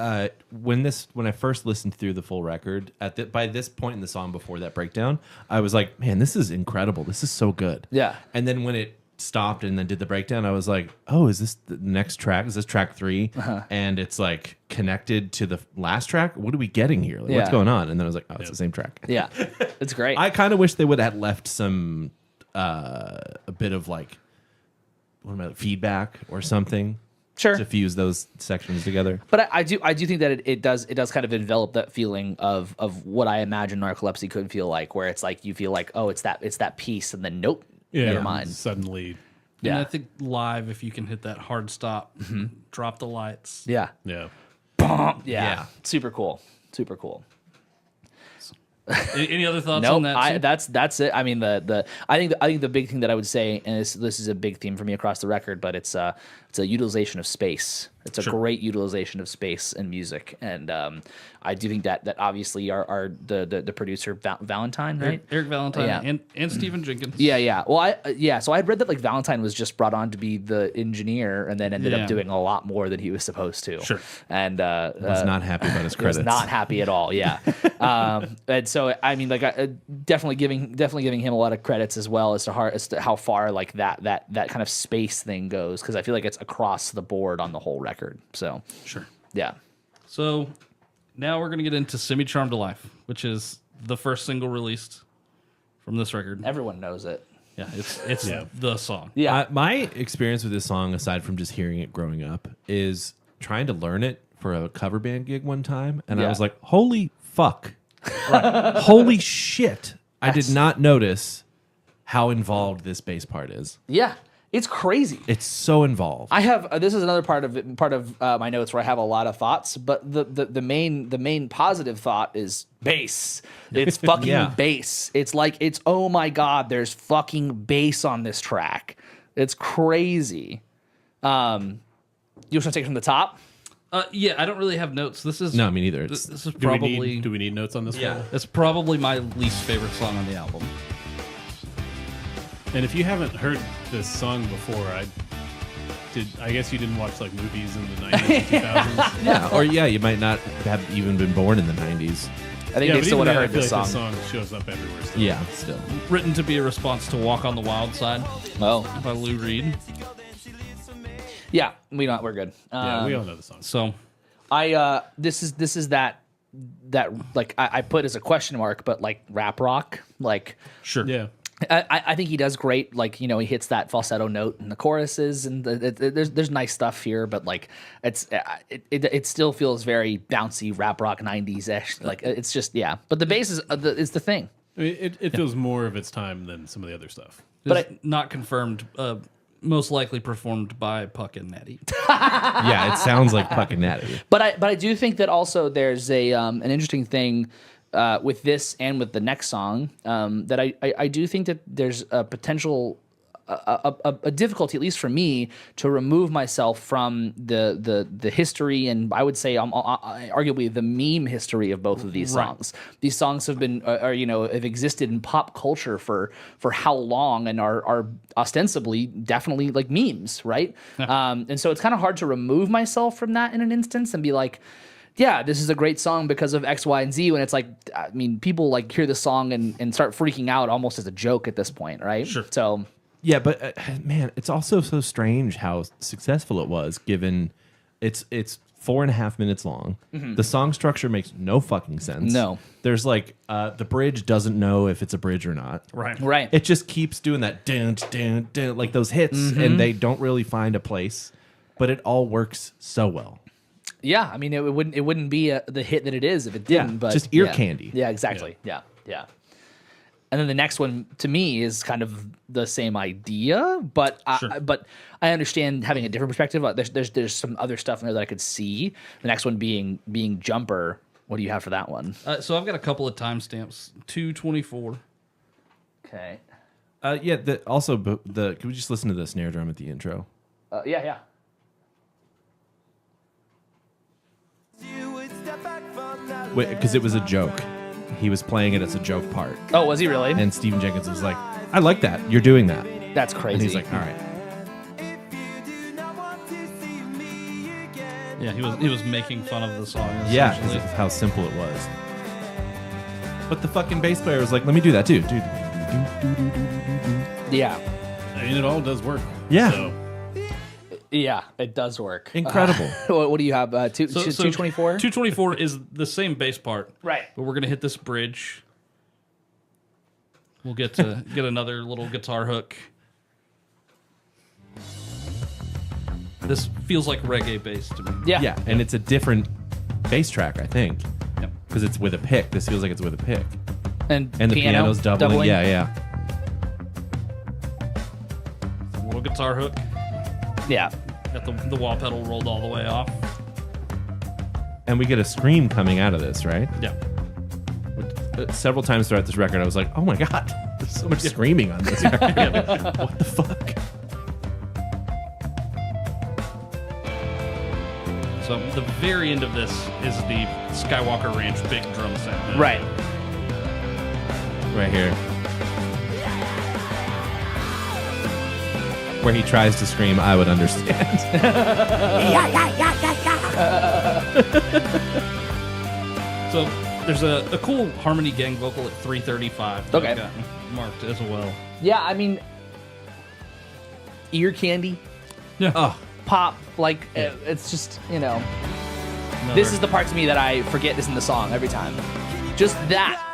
when I first listened through the full record by this point in the song before that breakdown, I was like, man, this is incredible. This is so good. Yeah. And then when it stopped and then did the breakdown, I was like, oh, is this the next track? Is this track 3? And it's like connected to the last track. What are we getting here? Like, what's Yeah. going on? And then I was like, oh, it's the same track. Yeah, it's great. I kind of wish they would have left some a bit of like feedback or something. Sure. To fuse those sections together. But I do think that it does kind of envelop that feeling of what I imagine narcolepsy could feel like, where it's like you feel like, oh, it's that piece, and then nope, never mind. Suddenly, And Yeah. I think live, if you can hit that hard stop, drop the lights. Yeah. yeah. Yeah. Super cool. Super cool. Any other thoughts Nope, on that? too? that's it. I mean, I think the big thing that I would say, and this is a big theme for me across the record, but it's a utilization of space. It's a great utilization of space and music, and I do think that obviously the producer Valentine, right? Eric Valentine Yeah. and Stephen Jenkins. Yeah. Well, so I had read that like Valentine was just brought on to be the engineer, and then ended Yeah. up doing a lot more than he was supposed to. Sure. And Was not happy about his was credits. not happy at all. Yeah. And so I mean, like, definitely giving him a lot of credits as well as to how far like that kind of space thing goes, because I feel like it's across the board on the whole record. So Sure. yeah. So now we're going to get into Semi Charmed to Life, which is the first single released from this record. Everyone knows it. Yeah, it's the song. Yeah. My experience with this song, aside from just hearing it growing up, is trying to learn it for a cover band gig one time, and I Yeah. was like, "Holy fuck! Holy shit!" I did not notice how involved this bass part is. Yeah. It's crazy. It's so involved. I have this is another part of my notes where I have a lot of thoughts, but the main positive thought is bass. It's fucking Yeah. bass. It's like oh my god, there's fucking bass on this track. It's crazy. You just want to take it from the top? Yeah, I don't really have notes. This is No, I mean either. This It's, is Do probably we need notes on this one? it's probably my least favorite song on the album. And if you haven't heard this song before, I guess you didn't watch like movies in the 90s and 2000s. yeah, or you might not have even been born in the '90s. I think Yeah, they but still even would have then, I heard feel this like song. this song shows up everywhere still. Yeah, still. Written to be a response to Walk on the Wild Side Oh, by Lou Reed. yeah, we're good. Yeah, we all know the song. So This is that like I put as a question mark, but like rap rock, like sure. Yeah. I think he does great. Like, he hits that falsetto note in the choruses, and there's nice stuff here, but like it still feels very bouncy rap rock 90s ish. Like it's just But the bass is the thing. I mean, it feels more of its time than some of the other stuff. But not confirmed. Most likely performed by Puck and Natty. Yeah, it sounds like fucking Natty. But I do think that also there's an interesting thing with this and with the next song that I do think that there's a potential a difficulty, at least for me, to remove myself from the history, and I would say arguably the meme history of both of these songs. These songs have been have existed in pop culture for how long, and are ostensibly definitely like memes, right? And so it's kind of hard to remove myself from that in an instance and be like, yeah, this is a great song because of X, Y, and Z, when it's like, I mean, people like hear the song and start freaking out almost as a joke at this point, right? Sure. So Yeah, but man, it's also so strange how successful it was, given it's 4.5 minutes long. The song structure makes no fucking sense. No. There's like the bridge doesn't know if it's a bridge or not. right. It just keeps doing that dun, dun, dun, like those hits, and they don't really find a place, but it all works so well. Yeah, I mean, it wouldn't be the hit that it is if it didn't. Yeah, but just ear candy. Yeah, exactly. Yeah. And then the next one to me is kind of the same idea, but I understand having a different perspective. There's some other stuff in there that I could see. The next one being Jumper. What do you have for that one? So I've got a couple of timestamps. 2:24. Okay. Yeah. Can we just listen to the snare drum at the intro? Yeah. You would step back from that Because it was a joke. He was playing it as a joke part, Oh, was he really? and Stephen Jenkins was like, "I like that. You're doing that." That's crazy. And he's like, "All right." if you do not want to see me again. Yeah, he was making fun of the song. Yeah, essentially. because of how simple it was. But the fucking bass player was like, "Let me do that too, dude." yeah. I mean, it all does work. Yeah. So, Yeah, it does work. Incredible. What do you have? 224? 224 is the same bass part. Right. But we're going to hit this bridge. We'll get to get another little guitar hook. This feels like reggae bass to me. Yeah. Yeah, and it's a different bass track, I think, Yep. because it's with a pick. This feels like it's with a pick, And and the piano, piano's doubling. Yeah. Little guitar hook. Yeah. Got the wah pedal rolled all the way off. And we get a scream coming out of this, right? Yeah. Several times throughout this record, I was like, "Oh my god, there's so much screaming on this record. What the fuck?" So the very end of this is the Skywalker Ranch big drum sound. Right. Right here, where he tries to scream, "I would understand." So there's a cool harmony gang vocal at 3:35. that Okay. I've got marked as well. Yeah, I mean, ear candy, Yeah. Oh, pop, like, it's just, this is the part to me that I forget is in the song every time. Just that.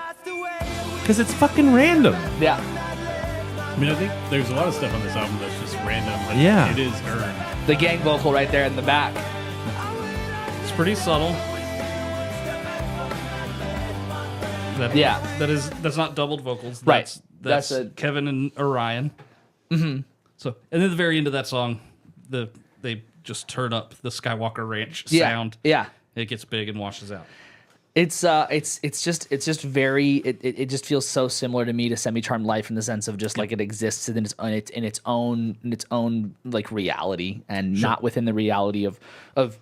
because it's fucking random. Yeah. I mean, I think there's a lot of stuff on this album that's just random. But Yeah. It is earned. The gang vocal right there in the back. It's pretty subtle. Yeah. That's not doubled vocals. Right. That's That's a- Kevin and Orion. Mm-hmm. So, and then the very end of that song, they just turn up the Skywalker Ranch Yeah. sound. Yeah. It gets big and washes out. It's just very it just feels so similar to me to Semi-Charmed Life in the sense of just like it exists in its own like reality and not within the reality of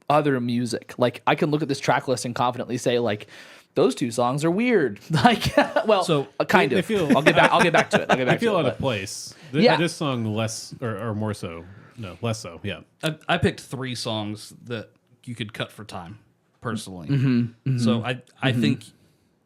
other music. Like I can look at this track list and confidently say like those two songs are weird. Like well, So, kind they of. feel- I'll get back to it. I'll get back I feel to out it. of place. Yeah. This song less or more so. No, less so. Yeah. I picked 3 songs that you could cut for time, personally. Mm-hmm, So I think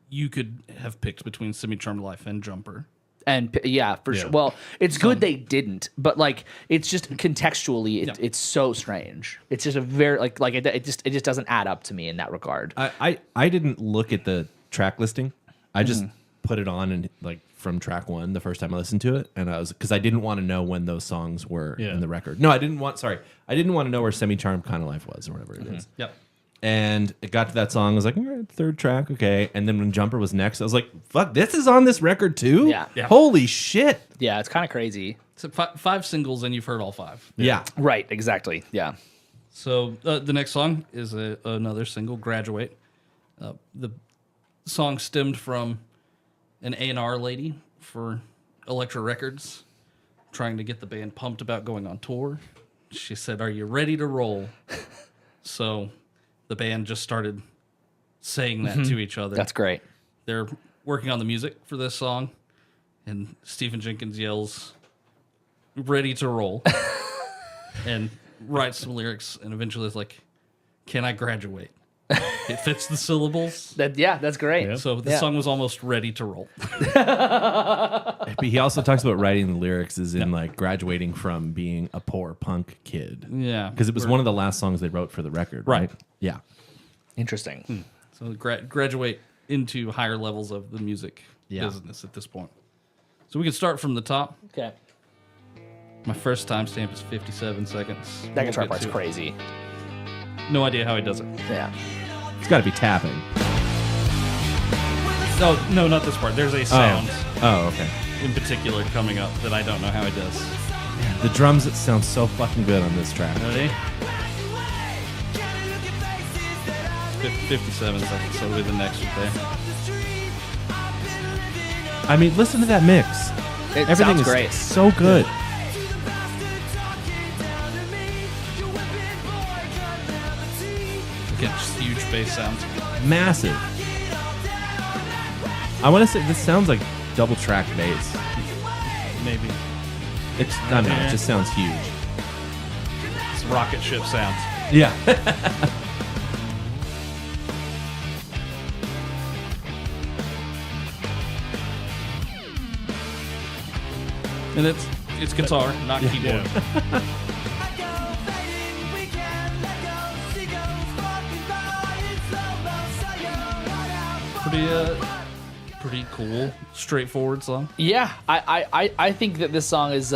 you could have picked between Semi-Charmed Life and Jumper. And yeah, for Yeah. sure. Well, it's good they didn't, but like it's just contextually, it's so strange. It's just a very like it just doesn't add up to me in that regard. I didn't look at the track listing. I just put it on and like from track one the first time I listened to it, and because I didn't want to know when those songs were Yeah. in the record. No, I didn't want to know where Semi Charmed Kind of Life was or whatever it is. Yep. And it got to that song. I was like, all right, third track, okay. And then when Jumper was next, I was like, fuck, this is on this record too? Yeah. Yeah. Holy shit. Yeah, it's kind of crazy. So five singles, and you've heard all five. Yeah. Right, exactly. Yeah. So the next song is another single, "Graduate." The song stemmed from an A&R lady for Elektra Records, trying to get the band pumped about going on tour. She said, "Are you ready to roll?" So the band just started saying that to each other. That's great. They're working on the music for this song, and Stephen Jenkins yells, "Ready to roll," and writes some lyrics, and eventually it's like, "Can I graduate?" It fits the syllables. That's great. Yeah. So the Yeah. song was almost ready to roll. But he also talks about writing the lyrics as in like graduating from being a poor punk kid. Yeah. Because it was one of the last songs they wrote for the record, right? Right. Yeah. Interesting. So graduate into higher levels of the music Yeah. business at this point. So we can start from the top. Okay. My first timestamp is 57 seconds. That guitar We'll get part's to it. crazy. No idea how he does it. Yeah. It's got to be tapping. No, not this part. There's a sound Oh, okay. in particular coming up that I don't know how he does. The drums sound so fucking good on this track. Ready? 57 seconds, so it'll be the next one there. I mean, listen to that mix. It Everything sounds is great. so good. Again, just huge bass sounds. Massive. I want to say this sounds like double track bass. Maybe. It's I don't know, it just sounds huge. It's rocket ship sounds. Yeah. And it's guitar, not keyboard. Pretty cool, straightforward song. Yeah, I think that this song is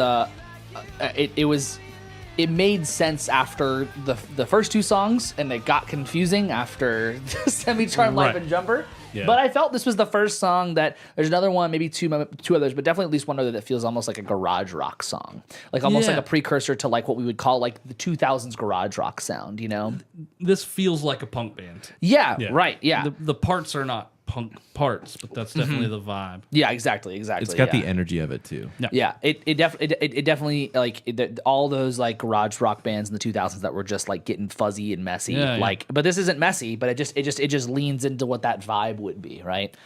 it made sense after the first two songs, and it got confusing after Semi Charmed Life Right. and Jumper. Yeah. But I felt this was the first song that there's another one, maybe two others, but definitely at least one other that feels almost like a garage rock song, like almost like Yeah. a precursor to like what we would call like the 2000s garage rock sound, you know? This feels like a punk band. Yeah, Yeah. right, yeah, The parts are not punk parts, but that's definitely the vibe. yeah, exactly. It's got yeah. the energy of it too. Yeah, it definitely like all those like garage rock bands in the 2000s that were just like getting fuzzy and messy. Yeah, yeah. Like, but this isn't messy, but it just leans into what that vibe would be, right?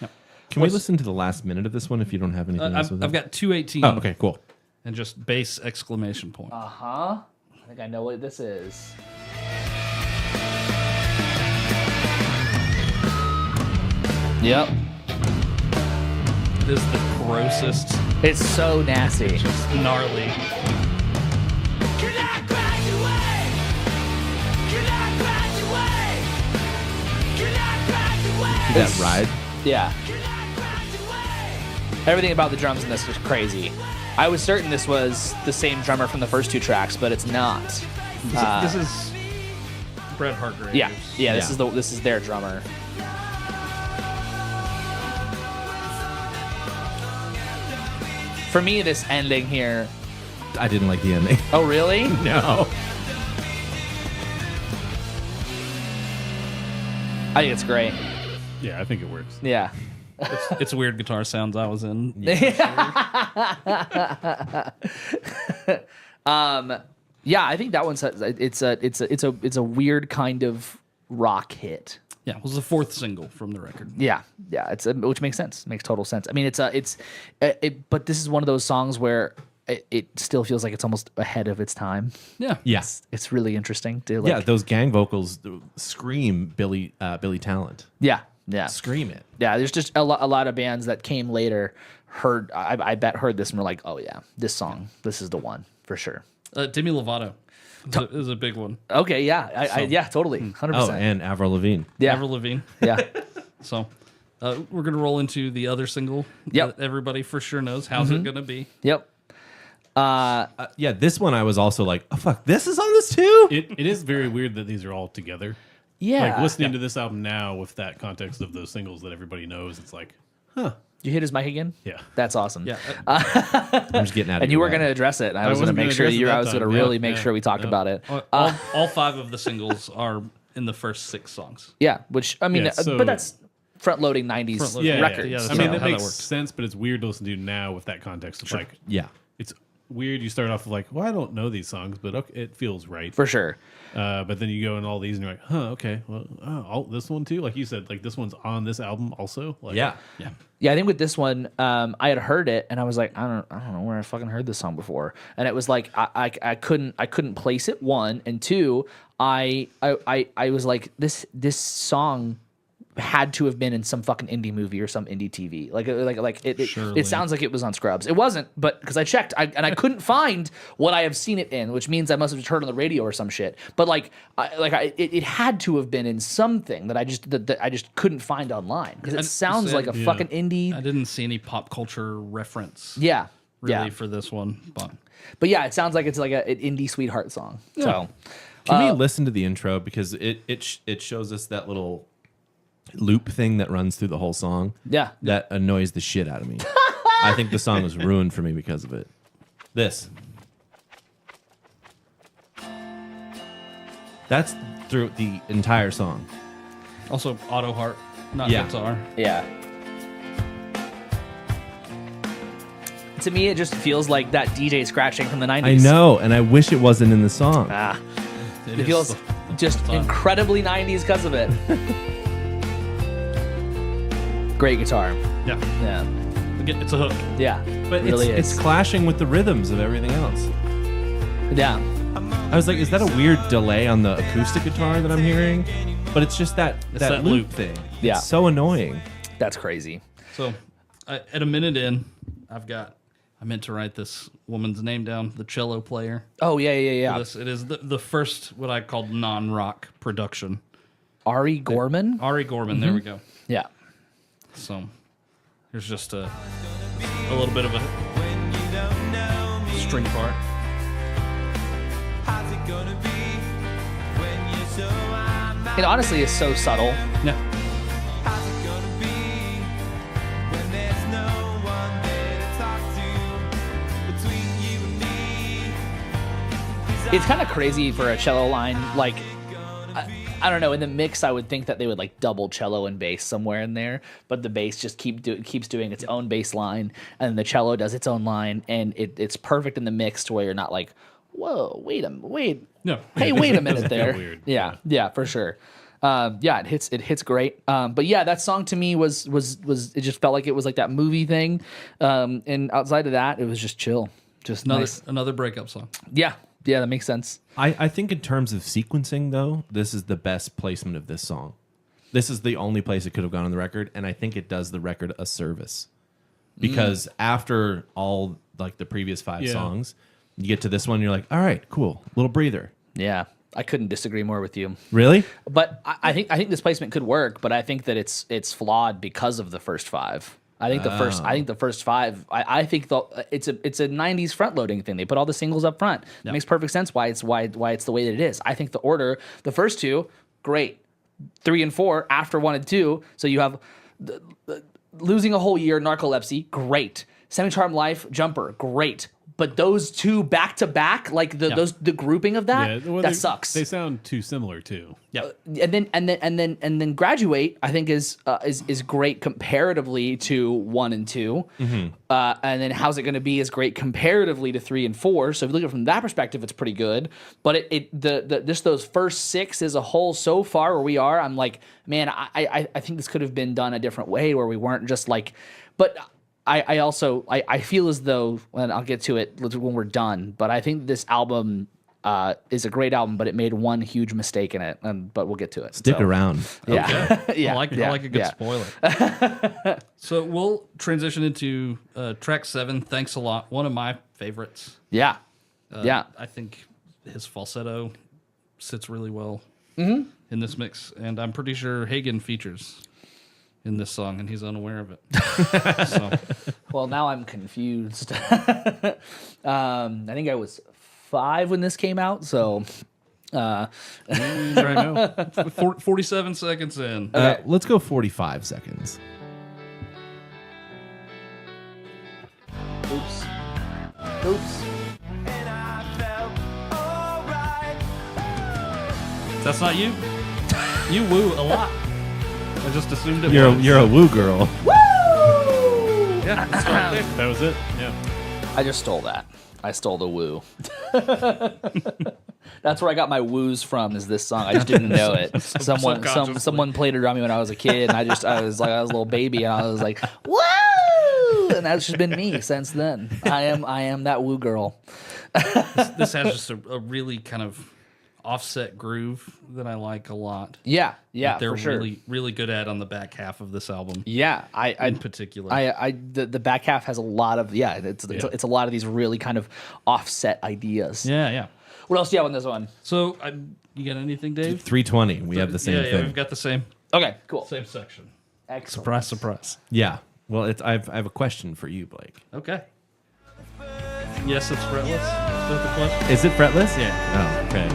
Can we listen to the last minute of this one if you don't have anything else with I've it? got 218 Oh, okay, cool. and just bass exclamation point. I think I know what this is. Yep, This is the grossest, it's so nasty. just gnarly. That ride. Yeah, everything about the drums in this was crazy. I was certain this was the same drummer from the first two tracks, but it's not. This is Brett Hargrave. Yeah, yeah. This Yeah. is their drummer. For me, this ending here. I didn't like the ending. Oh, really? No. I think it's great. Yeah, I think it works. Yeah. It's weird guitar sounds I was in. Yeah, I think that one's it's a weird kind of rock hit. Yeah, it was the fourth single from the record. Yeah, yeah, which makes sense. Makes total sense. I mean, but this is one of those songs where it still feels like it's almost ahead of its time. Yeah. Yes. It's really interesting to like. Yeah, those gang vocals scream Billy Talent. Yeah. Scream it. Yeah, there's just a lot of bands that came later I bet heard this and were like, oh yeah, this song, this is the one for sure. Demi Lovato is a big one. Okay, yeah, yeah, totally, 100%. Oh, and Avril Lavigne. yeah, Avril Lavigne. yeah, So We're gonna roll into the other single. Yep. That everybody for sure knows. How's it gonna be? Yep. Yeah, this one I was also like, oh fuck, this is on this too. It is very weird that these are all together. Yeah. Like listening to this album now with that context of those singles that everybody knows, it's like, Did you hit his mic again? yeah. That's awesome. Yeah. I'm just getting out of And you were going to address it. And I was going to wasn't make gonna sure address it you. I that was going to time. really Yeah, make yeah, sure we talked yeah. about it. all 5 of the singles are in the first 6 songs. Yeah, which I mean, Yeah, so- but that's front loading '90s Front-loading, Yeah, records. yeah, I that's mean, how that that makes worked. sense, but it's weird to listen to now with that context of like, Yeah. it's weird. You start off with like, well, I don't know these songs, but okay, it feels right. For sure. But then you go in all these and you're like, huh, okay, well, this one too. Like you said, like this one's on this album also. Like, Yeah. Yeah, I think with this one, I had heard it and I was like, I don't know where I fucking heard this song before, and it was like I couldn't place it. 1 and 2, I was like this song had to have been in some fucking indie movie or some indie TV. It sounds like it was on Scrubs. It wasn't, but because I checked and I couldn't find what I have seen it in, which means I must have just heard it on the radio or some shit. But it had to have been in something that I just couldn't find online because it I sounds said- like a fucking indie. I didn't see any pop culture reference. Yeah, Really yeah. for this one, But yeah, it sounds like it's like an indie sweetheart song. So Can we listen to the intro because it shows us that little loop thing that runs through the whole song? yeah, That annoys the shit out of me. I think the song was ruined for me because of it. This. That's through the entire song. also auto harp, not Yeah. guitar. yeah. To me, it just feels like that DJ scratching from the 90s. I know, and I wish it wasn't in the song. Ah, it is feels the- just fun. incredibly 90s because of it. Great guitar. Yeah, Yeah. Again, it's a hook. Yeah. But really it's is. clashing with the rhythms of everything else. Yeah. I was like, is that a weird delay on the acoustic guitar that I'm hearing? But it's just that that loop loop. thing. Yeah. It's so annoying. That's crazy. So, at a minute in, I meant to write this woman's name down, the cello player. Oh, yeah. It is the first what I called non-rock production. Ari Gorman? Ari Gorman, there we go. Yeah. So here's just a little bit of a string part. How's it gonna be when you're so I'm It honestly is so subtle. Yeah, How's it gonna be when there's no one there to talk to between you and me? It's kind of crazy for a cello line. Like, I don't know. In the mix, I would think that they would like double cello and bass somewhere in there, but the bass just keeps doing its own bass line, and the cello does its own line, and it's perfect in the mix to where you're not like, whoa, wait. no, Hey, wait a minute Doesn't feel there. weird. Yeah, for sure. Yeah, it hits great. But yeah, that song to me was it just felt like it was like that movie thing. And outside of that, it was just chill, just nice. another breakup song. Yeah, that makes sense. I think in terms of sequencing, though, this is the best placement of this song. This is the only place it could have gone on the record, and I think it does the record a service. Because after all, like the previous 5 Yeah. songs, you get to this one, you're like, all right, cool, little breather. Yeah, I couldn't disagree more with you. Really? But I think this placement could work, but I think that it's flawed because of the first 5. I think the first 5. I think it's a '90s front loading thing. They put all the singles up front. It makes perfect sense why it's the way that it is. I think the order, the first 2, great. 3 and 4 after 1 and 2. So you have losing a whole year, narcolepsy, great. Semi-Charmed Life, Jumper, great. But those 2 back to back, like the grouping of that, well, that they- sucks. They sound too similar too. Yeah, and then Graduate, I think is great comparatively to 1 and 2, and then How's It Gonna Be is great comparatively to 3 and 4. So if you look at it from that perspective, it's pretty good. But just those first 6 as a whole so far where we are, I'm like, man, I think this could have been done a different way where we weren't just like, but. I also feel as though, and I'll get to it when we're done, but I think this album is a great album, but it made one huge mistake in it, but we'll get to it. Stick So, around. Yeah. I like a good yeah. spoiler. So we'll transition into track 7. Thanks a lot. One of my favorites. Yeah. Yeah. I think his falsetto sits really well in this mix, and I'm pretty sure Hagen features in this song, and he's unaware of it. So, Well, now I'm confused. I think I was 5 when this came out, so right now, 47 seconds in. Let's go 45 seconds. oops. Oops. And I felt alright. That's not you. You woo a lot. I just assumed it was. You're a woo girl. Yeah, that's right there. That was it. Yeah. I just stole that. I stole the woo. That's where I got my woos from. Is this song? I just didn't know it. Subconsciously. Someone played it on me when I was a kid, and I was a little baby, and I was like, woo! And that's just been me since then. I am that woo girl. This has just a really kind of offset groove that I like a lot. Yeah, That they're for sure. really, really good at on the back half of this album. Yeah, in particular. the back half has a lot of it's a lot of these really kind of offset ideas. yeah. What else do you have on this one? So, you got anything, Dave? 320. We have the same yeah, thing. we've got the same Okay, cool. section. Excellent. Surprise, surprise. Yeah. Well, I have a question for you, Blake. Okay. Yes, it's fretless. Is that the question? Is it fretless? Yeah. Oh, okay.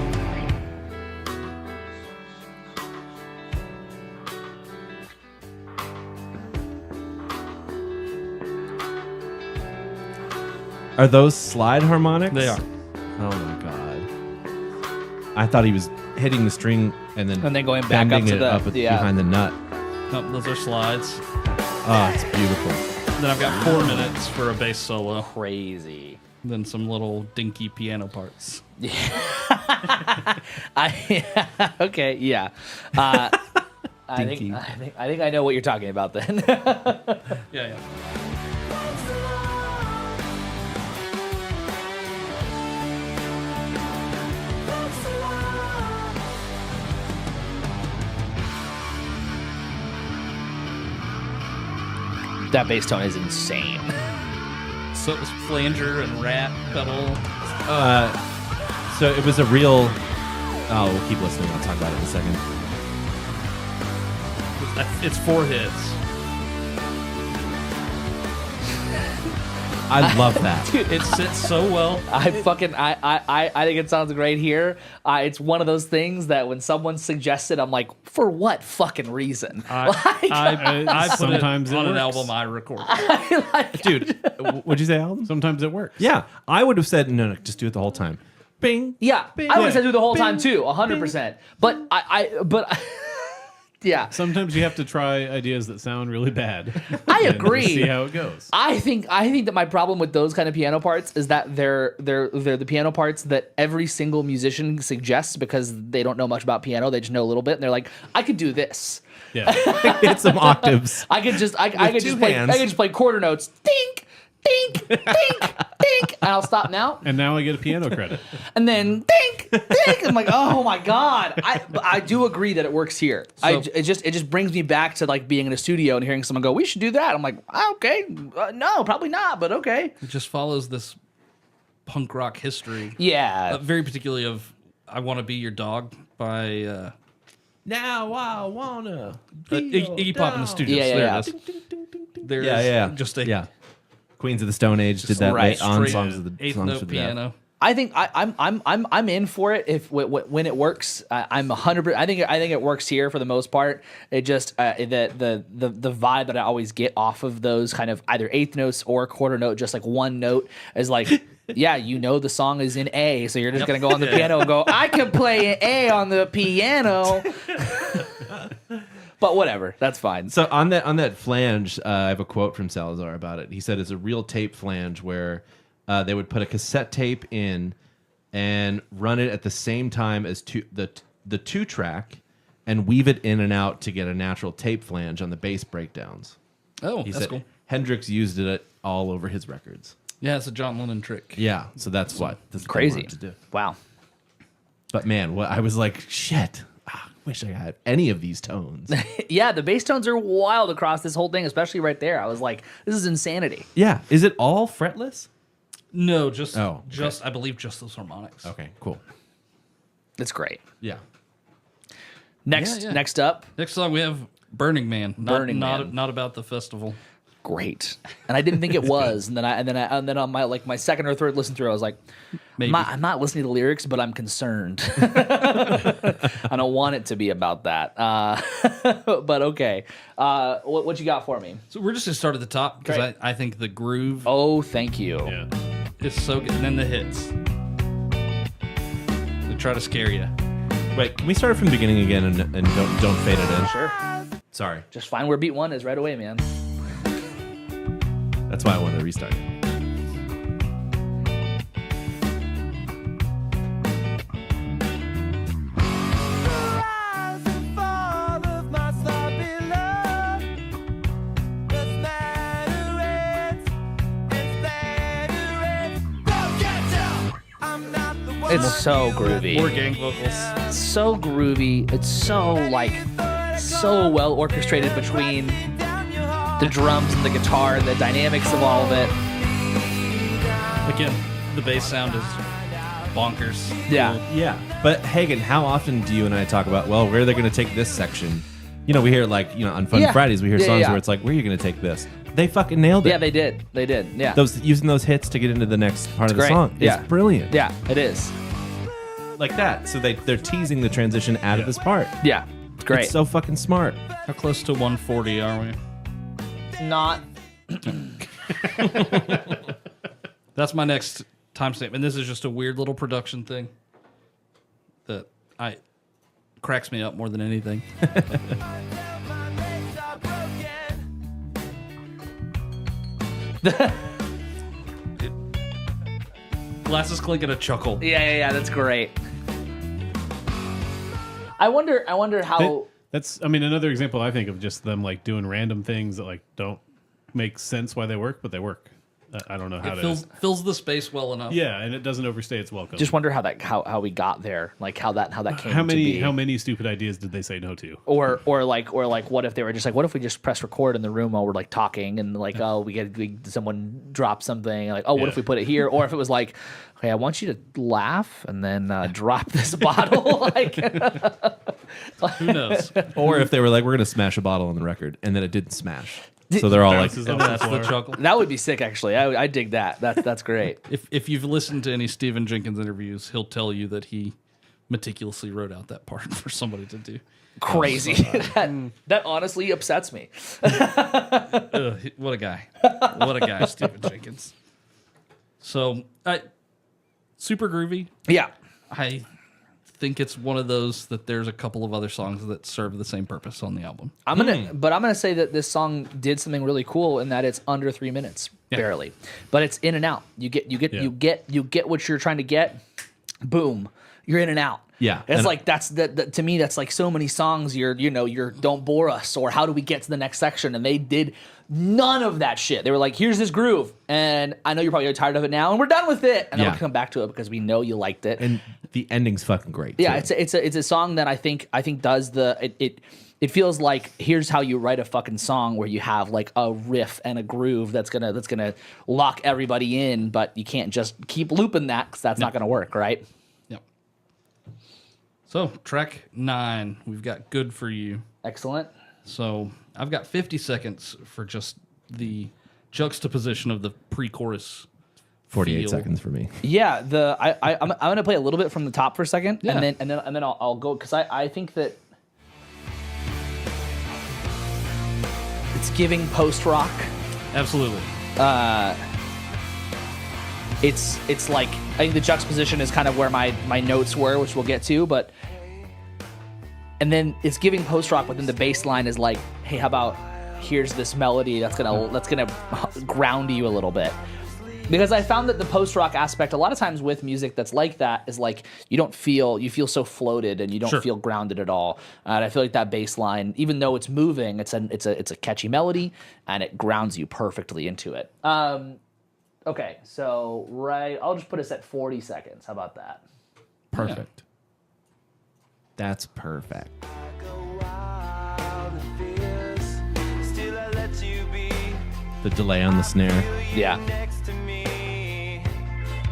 Are those slide harmonics? They are. Oh my god. I thought he was hitting the string and then going back up bending to it the- up at- yeah. behind the nut. No, those are slides. Oh, it's beautiful. Then I've got 4 minutes for a bass solo. Crazy. Then some little dinky piano parts. Okay, yeah. I think I know what you're talking about then. Yeah. That bass tone is insane. So it was flanger and rat pedal. So it was a real. Oh, we'll keep listening. I'll talk about it in a second. It's 4 hits. I love that. It sits so well. I think it sounds great here. It's one of those things that when someone suggests it, I'm like, for what fucking reason? I put Sometimes it it on an works. album I recorded. Dude, what'd you say, album? Sometimes it works. Yeah, I would have said no, just do it the whole time. Bing. Yeah, I would have said do the whole time Bing. too, 100%. But yeah, Sometimes you have to try ideas that sound really bad. I and agree. See how it goes. I think that my problem with those kind of piano parts is that they're the piano parts that every single musician suggests because they don't know much about piano. They just know a little bit, and they're like, I could do this. Yeah. Hit some octaves. I could just two hands. I could just play quarter notes. Dink, dink, dink, dink, and I'll stop now. And now I get a piano credit. And then dink, dink. I'm like, oh my god. I do agree that it works here. It just brings me back to like being in a studio and hearing someone go, we should do that. I'm like, okay, no, probably not, but okay. It just follows this punk rock history. Yeah. Very particularly of I Want to Be Your Dog by Now I wanna. Iggy Pop in the Studios. Yeah, yeah, There yeah. it is. There's Yeah. just a yeah. Queens of the Stone Age did that right, late on straight songs of the eighth songs note for the deaf. piano. I think I'm in for it if when it works. I'm 100%. I think it works here for the most part. It just the vibe that I always get off of those kind of either eighth notes or quarter note, just like one note, is like, yeah, you know the song is in A, so you're just gonna go on the piano and go, I can play an A on the piano. But whatever, that's fine. So on that flange, I have a quote from Salazar about it. He said it's a real tape flange where they would put a cassette tape in and run it at the same time as the 2-track and weave it in and out to get a natural tape flange on the bass breakdowns. Oh, He that's said cool. Hendrix used it all over his records. Yeah, it's a John Lennon trick. Yeah, so that's what this Crazy. to do. Wow. But man, I was like, shit. Wish I had any of these tones. Yeah, the bass tones are wild across this whole thing, especially right there. I was like, this is insanity. Yeah, is it all fretless? No, just Oh, okay. I believe just those harmonics. Okay, cool. It's great. Yeah. Next Yeah. next up, Next song we have Burning Man. Burning Man. Not about the festival. Great. And I didn't think it was. And then on my second or third listen through, I was like, Maybe. I'm not listening to the lyrics, but I'm concerned. I don't want it to be about that. But okay. What you got for me? So we're just going to start at the top because Great. I think the groove Oh, thank you. Yeah. is so good. And then the hits. They try to scare you. Wait, can we start from the beginning again and don't fade it in? Sure. Sorry. Just find where beat one is right away, man. That's why I wanted to restart. Rise and fall of my sloppy love. The smatterings and splatterings. Don't get you. I'm not the one. It's so groovy. More gang vocals. So groovy. It's so so well orchestrated between the drums and the guitar and the dynamics of all of it. Again, the bass sound is bonkers. Yeah. Yeah. But Hagen, how often do you and I talk about, well, where are they going to take this section? You know, we hear on Fun Yeah. Fridays, we hear Yeah, songs yeah. where it's like, where are you going to take this? They fucking nailed it. Yeah, they did. They did. Yeah. Using those hits to get into the next part of the great. song is Yeah. brilliant. Yeah, it is. Like that. So they're teasing the transition out of this part. Yeah. It's great. It's so fucking smart. How close to 140 are we? not That's my next timestamp. And this is just a weird little production thing that cracks me up more than anything. Glasses clink and a chuckle. yeah, that's great. I wonder how That's, I mean, another example I think of just them like doing random things that like don't make sense why they work, but they work. I don't know how It fills the space well enough. Yeah, and it doesn't overstay its welcome. just wonder how we got there, like how that came how to be. many stupid ideas did they say no to? Or like what if they were just like, what if we just press record in the room while we're like talking and like, oh, someone dropped something, like, oh, what if Yeah. we put it here? Or if it was like, okay, I want you to laugh and then drop this bottle. Like, Who knows? Or if they were like, we're going to smash a bottle on the record, and then it didn't smash. So they're all like, Bounces And off that's the floor. chuckle. that would be sick, actually. I dig that. That's great. If you've listened to any Stephen Jenkins interviews, he'll tell you that he meticulously wrote out that part for somebody to do. Crazy. that honestly upsets me. What a guy. What a guy, Stephen Jenkins. So, super groovy. Yeah. I think it's one of those that there's a couple of other songs that serve the same purpose on the album. I'm gonna say that this song did something really cool in that it's under 3 minutes, barely, but it's in and out. You get what you're trying to get. Boom, you're in and out. Yeah, it's and- like that's to me that's like so many songs. You're don't bore us, or how do we get to the next section? And they did none of that shit. They were like, here's this groove, and I know you're probably tired of it now, and we're done with it, and then Yeah. we'll come back to it because we know you liked it. and the ending's fucking great. Yeah, too. it's a song that I think does it feels like here's how you write a fucking song where you have like a riff and a groove that's gonna lock everybody in, but you can't just keep looping that because that's not gonna work, right? Yep. So, track 9, we've got Good For You. Excellent. So, I've got 50 seconds for just the juxtaposition of the pre-chorus 48 feel. seconds for me. Yeah, I'm gonna play a little bit from the top for a second, Yeah. and then I'll go because I think that it's giving post rock. Absolutely. It's like I think the juxtaposition is kind of where my notes were, which we'll get to, but and then it's giving post rock, but then the bass line is like, hey, how about here's this melody that's gonna ground you a little bit. Because I found that the post rock aspect, a lot of times with music that's like that, is like you feel so floated and you don't Sure. feel grounded at all. And I feel like that bass line, even though it's moving, it's a catchy melody and it grounds you perfectly into it. Okay, so I'll just put us at 40 seconds. How about that? Perfect. That's perfect. Still I let you be The delay on the snare. Yeah. next to me.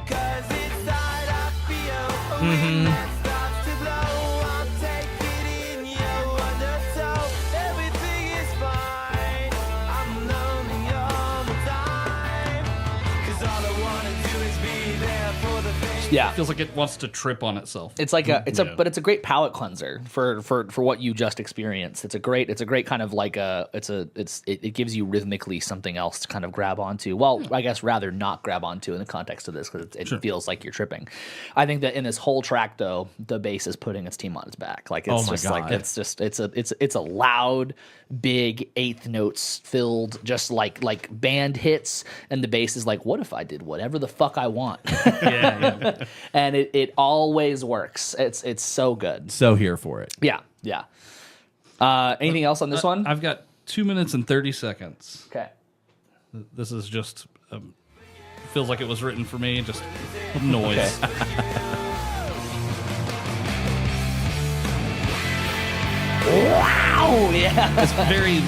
'Cause inside I feel a wind that starts to blow. I'll take it in your undertow. Everything Yeah. It feels like it wants to trip on itself. It's like a Yeah. but it's a great palate cleanser for what you just experienced. It's a great kind of like it gives you rhythmically something else to kind of grab onto. Well, I guess rather not grab onto in the context of this because it feels like you're tripping. I think that in this whole track though, the bass is putting its team on its back. Like it's Oh my just like God. it's a loud, big eighth notes filled just like band hits, and the bass is like, what if I did whatever the fuck I want? yeah. And it always works. It's so good. So here for it. Yeah. Anything else on this one? I've got 2 minutes and 30 seconds. Okay. This is just feels like it was written for me. Just noise. Wow. Yeah. It's very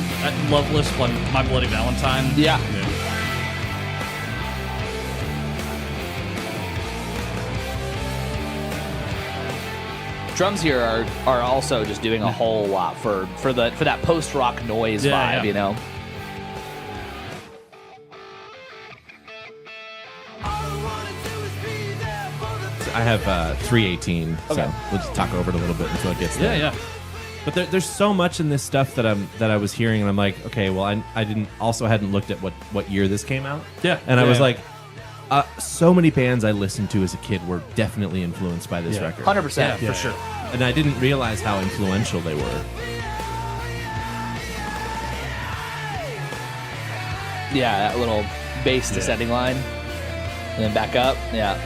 Loveless, like My Bloody Valentine. Yeah. Drums here are also just doing a whole lot for that post rock noise Yeah, vibe. yeah. You know. I have 318, Okay. so we'll just talk over it a little bit until it gets there. Yeah. But there's so much in this stuff that I was hearing, and I'm like, okay, well, I hadn't looked at what year this came out. Yeah. And I was Yeah. like, so many bands I listened to as a kid were definitely influenced by this Yeah. record. 100%. For sure. And I didn't realize how influential they were. Yeah, that little bass descending line, and then back up. Yeah.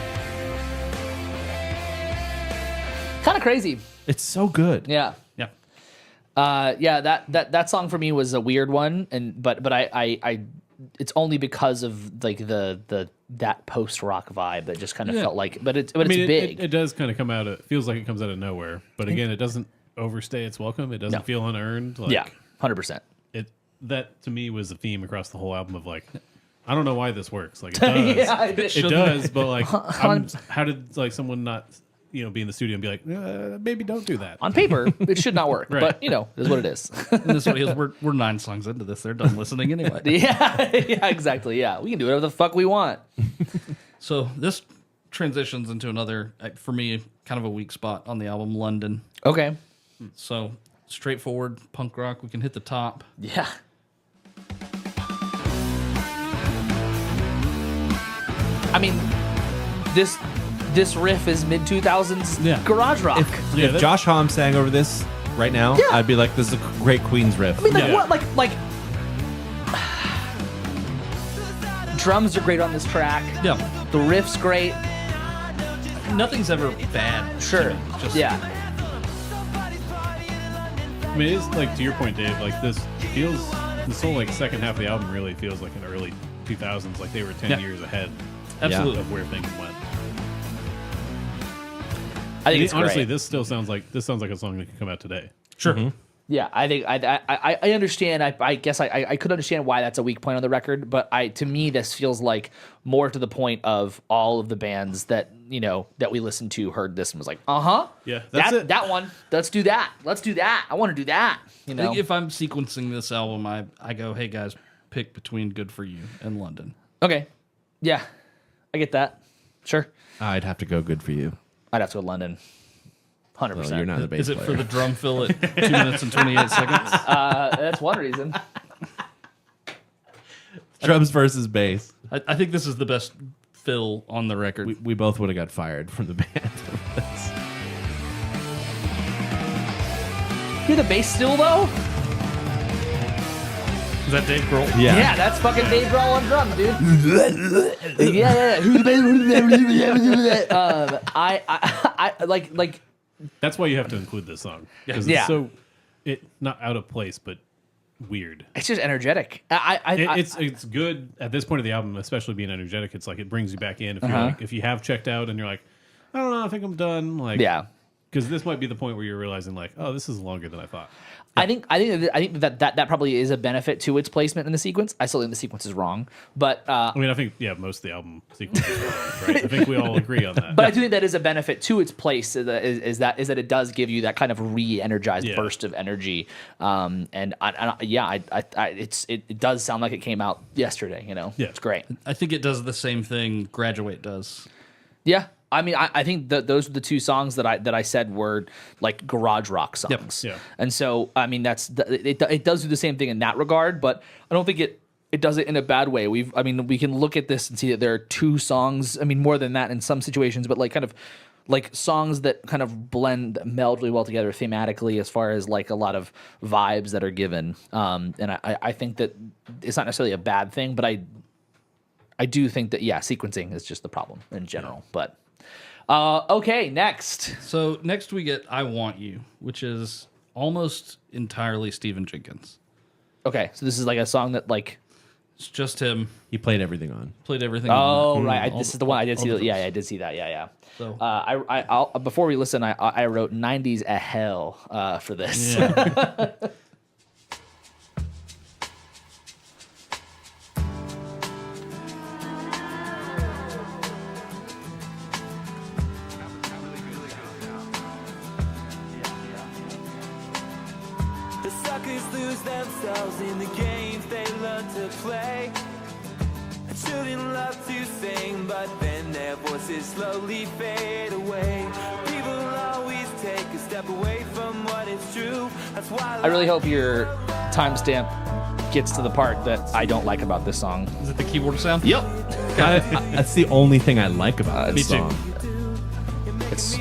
Kind of crazy. It's so good. Yeah. Yeah. That song for me was a weird one, but I it's only because of like that post rock vibe that just kind of Yeah. felt like, but it's I mean, big. it does kind of come out. It feels like it comes out of nowhere, but again, it doesn't overstay its welcome. It doesn't No. feel unearned. Like, Yeah, 100%. that to me was the theme across the whole album of like, I don't know why this works. Like it does, Yeah, it does, but like, how did like someone not be in the studio and be like, maybe don't do that. On paper, it should not work, Right. but it is what it is. And this one is we're 9 songs into this. They're done listening anyway. yeah, exactly. Yeah, we can do whatever the fuck we want. So this transitions into another, for me, kind of a weak spot on the album, London. Okay. So straightforward punk rock. We can hit the top. Yeah. I mean, this riff is mid 2000s Yeah. garage rock. Yeah, If that- Josh Homme sang over this right now, Yeah. I'd be like, this is a great Queen's riff. I mean, like Yeah. what? Like drums are great on this track. Yeah. The riff's great. Nothing's ever bad. Sure. Just Yeah. I mean, it's like to your point, Dave. Like this whole like second half of the album really feels like an early 2000s. Like they were 10 Yeah. years ahead Absolutely. of where things went. I think it's Honestly, great. this sounds like a song that could come out today. Sure. Yeah, I think I understand. I guess I could understand why that's a weak point on the record, but to me this feels like more to the point of all of the bands that that we listened to heard this and was like, Yeah, that's it. that one. Let's do that. I want to do that. I think if I'm sequencing this album, I go, hey guys, pick between Good For You and London. Okay. Yeah, I get that. Sure, I'd have to go Good For You. I'd have to go London. 100%. Well, you're not a bass Is it player. for the drum fill at 2 minutes and 28 seconds? That's one reason. Drums versus bass. I think this is the best fill on the record. We both would have got fired from the band. Hear the bass still though? Is that Dave Grohl? Yeah, that's fucking Dave Grohl on drums, dude. yeah. Who's the bass? I like. That's why you have to include this song because Yeah. it's so not out of place, but weird. It's just energetic. It's good at this point of the album, especially being energetic. It's like it brings you back in. If you're like, if you have checked out and you're like, I don't know, I think I'm done. Like, Yeah. because this might be the point where you're realizing like, oh, this is longer than I thought. I think that probably is a benefit to its placement in the sequence. I still think the sequence is wrong, but I mean, I think most of the album sequences are wrong, right? I think we all agree on that. but I do think that is a benefit to its place. Is that it does give you that kind of re-energized Yeah. burst of energy. It does sound like it came out yesterday. Yeah. It's great. I think it does the same thing Graduate does. Yeah, I mean, I think that those are the two songs that I said were like garage rock songs. Yeah. And so, I mean, it does do the same thing in that regard, but I don't think it does it in a bad way. We can look at this and see that there are two songs. I mean, more than that in some situations, but like kind of like songs that kind of meld really well together thematically as far as like a lot of vibes that are given. And I think that it's not necessarily a bad thing, but I do think that, yeah, sequencing is just the problem in general. But okay, next. So next we get "I Want You," which is almost entirely Stephen Jenkins. Okay, so this is like a song that like. It's just him. He played everything on. Played everything. Oh on right, all this is the one I did all see. the Yeah, drums. I did see that. Yeah. So I'll before we listen, I wrote '90s a hell for this. yeah. The suckers lose themselves in the games they learn to play. Children love to sing, but then their voices slowly fade away. People always take a step away from what is true. That's why I really hope your timestamp gets to the part that I don't like about this song. Is it the keyboard sound? Yep, That's the only thing I like about me this too. song. it's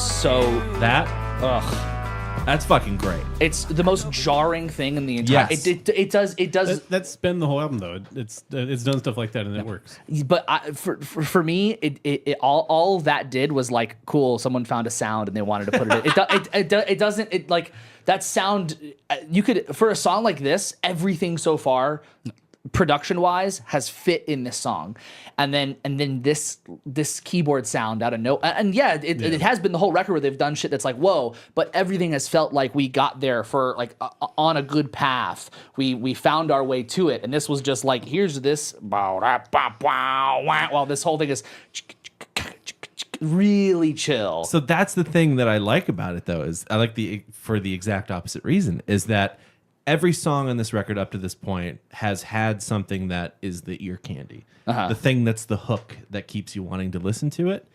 so That ugh. that's fucking great. It's the most jarring thing in the entire. Yes. It does. That's been the whole album though. It's done stuff like that and it works. But for me, it all that did was like, cool. Someone found a sound and they wanted to put it in. It doesn't like that sound. You could, for a song like this, everything so far, production wise, has fit in this song, and then this keyboard sound out of no. And yeah, it has been the whole record where they've done shit that's like, whoa, but everything has felt like we got there for like on a good path. We found our way to it, and this was just like, here's this, while this whole thing is really chill. So that's the thing that I like about it, though, is I like for the exact opposite reason, is that every song on this record up to this point has had something that is the ear candy, the thing that's the hook that keeps you wanting to listen to it.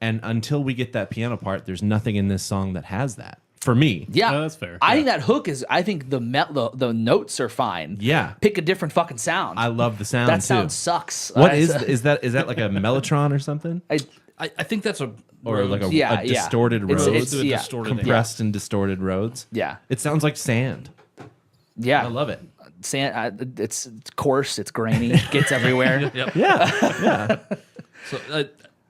And until we get that piano part, there's nothing in this song that has that for me. Yeah, that's fair. I Yeah. think that hook is. I think the notes are fine. Yeah. pick a different fucking sound. I love the sound that too. sound sucks. What is that? Is that like a Mellotron or something, I think that's a or like a Yeah, yeah. distorted It's- Rhodes, it's- do a yeah. distorted compressed and distorted Rhodes? Yeah. It sounds like sand. Yeah, I love it. It's coarse. It's grainy. It gets everywhere. Yep. Yeah, So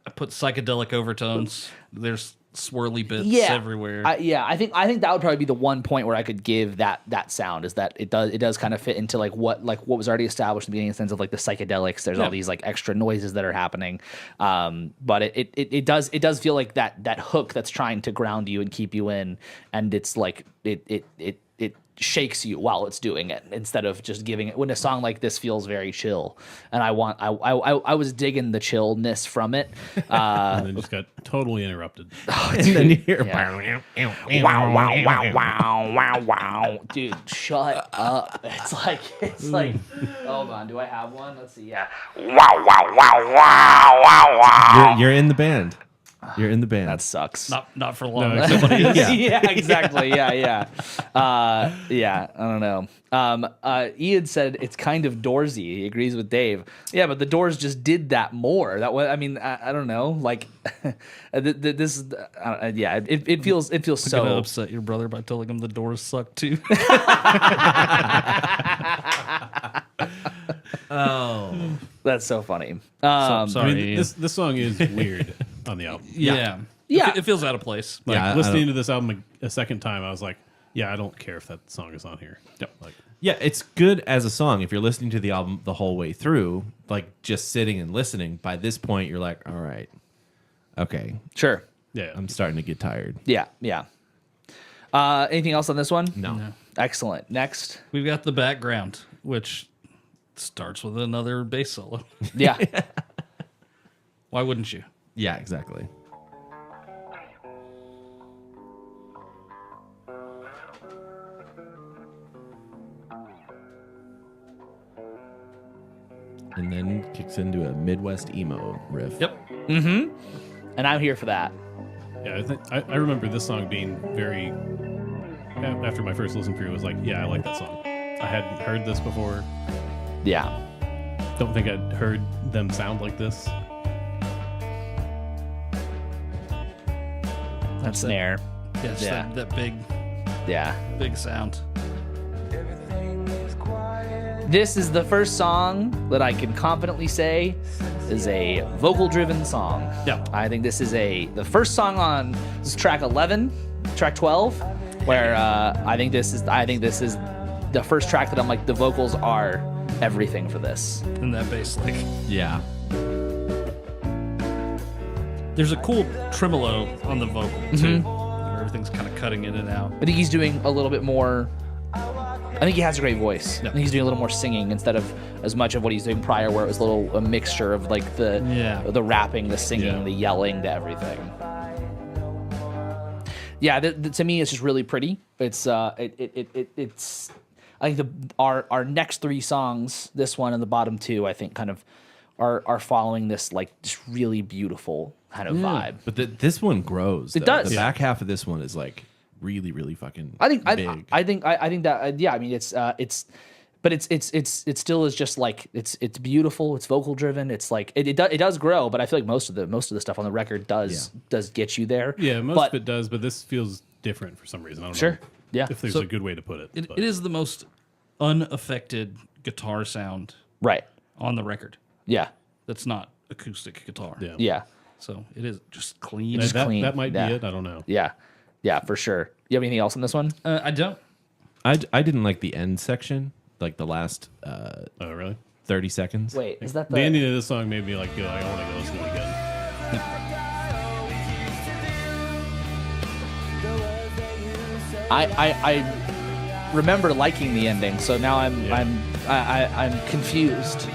I put psychedelic overtones. There's swirly bits Yeah, everywhere. I think that would probably be the one point where I could give that sound, is that it does kind of fit into like what was already established in the beginning, in the sense of like the psychedelics. There's all these like extra noises that are happening, but it does feel like that hook that's trying to ground you and keep you in, and it's like it shakes you while it's doing it, instead of just giving it, when a song like this feels very chill. And I was digging the chillness from it. And then just got totally interrupted. and then you hear Wow. Dude, shut up. It's like hold on, do I have one? Let's see. Yeah. you're in the band. You're in the band. That sucks. not for long. No, except Yeah, exactly. Yeah. Yeah, I don't know. Ian said it's kind of Doorsy. He agrees with Dave. Yeah, but the Doors just did that more. That was, I mean, I don't know. Like, this is, yeah, it feels Gonna so. upset your brother by telling him the Doors suck too. That's so funny. I Sorry. mean, this song is weird on the album. yeah. Yeah. It feels out of place. Like Yeah, I listening don't- to this album a second time, I was like, yeah, I don't care if that song is on here. Yep. Like, Yeah, it's good as a song. If you're listening to the album the whole way through, like just sitting and listening, by this point you're like, all right, okay, Sure. yeah, I'm starting to get tired. Yeah. Anything else on this one? No. Excellent. Next. We've got the background, which starts with another bass solo. Yeah. Why wouldn't you? Yeah, exactly. And then kicks into a Midwest emo riff. Yep. and I'm here for that. Yeah, I remember this song being very. After my first listen through, it was like, yeah, I like that song. I hadn't heard this before. Yeah. Don't think I'd heard them sound like this. That snare. Yeah, just Yeah. that big, Yeah. big sound. This is the first song that I can confidently say is a vocal-driven song. Yeah. I think this is the first song on this is track 11, track 12, where I think this is the first track that I'm like the vocals are everything for this. And that bass lick. Yeah. There's a cool tremolo on the vocal too, where everything's kind of cutting in and out. I think he's doing a little bit more. I think he has a great voice. Yeah. I think he's doing a little more singing instead of as much of what he's doing prior, where it was a mixture of like the rapping, the singing, the yelling, the everything. Yeah, to me, it's just really pretty. It's it's. I think our next three songs, this one and the bottom two, I think kind of are following this like just really beautiful kind of vibe. But this one grows. It though. does. The back half of this one is like really, really fucking I think big. I think that yeah. I mean, it's it still is just like it's beautiful. It's vocal driven. It's like it does grow, but I feel like most of the stuff on the record does get you there. Yeah, most but, of it does, but this feels different for some reason. I don't Sure. know Yeah. if there's So a good way to put it. It is the most unaffected guitar sound Right. on the record. Yeah. That's not acoustic guitar. Yeah. Yeah. So it is just clean. that, clean. that might Yeah. be it. I don't know. Yeah. Yeah. For sure. You have anything else on this one? I don't. I didn't like the end section, like the last Oh, really? 30 seconds. Wait, is that The ending of this song made me like go, I want to go listen to it again. I remember liking the ending, so now I'm confused.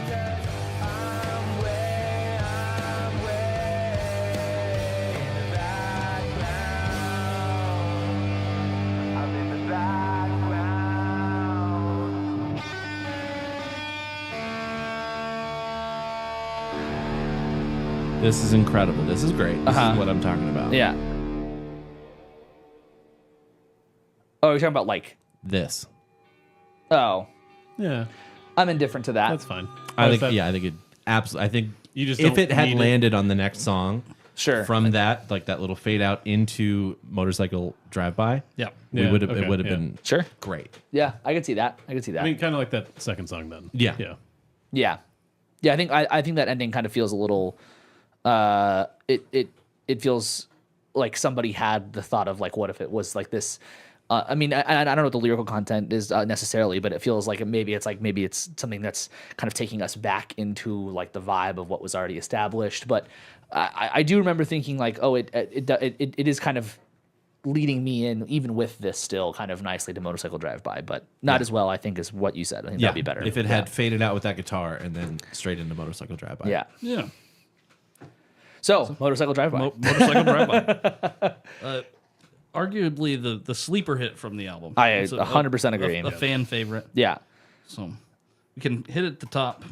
This is incredible. This is great. This Uh-huh. is what I'm talking about. Yeah. Oh, you're talking about like. This. Oh, Yeah, I'm indifferent to that. that's fine. I think That- I think it absolutely. I think You just if don't it had need it. landed on the next song, Sure. from that like that little fade out into Motorcycle Drive By, Yeah. we Yeah, would have okay, it would have yeah. been Sure. great. Yeah, I could see that. I could see that. I mean, kind of like that second song then. Yeah. Yeah. Yeah, yeah. I think that ending kind of feels a little. It feels like somebody had the thought of like, what if it was like this? I mean, I don't know what the lyrical content is necessarily, but it feels like maybe it's something that's kind of taking us back into like the vibe of what was already established. But I do remember thinking like, oh, it is kind of leading me in even with this still kind of nicely to Motorcycle Drive By, but not as well I think as what you said. I think that'd be better if it had faded out with that guitar and then straight into Motorcycle Drive By. Yeah. Yeah. So Motorcycle Drive By. Motorcycle Drive-By. Arguably the sleeper hit from the album. I It's 100% agree. A fan favorite. Yeah. So we can hit it at the top.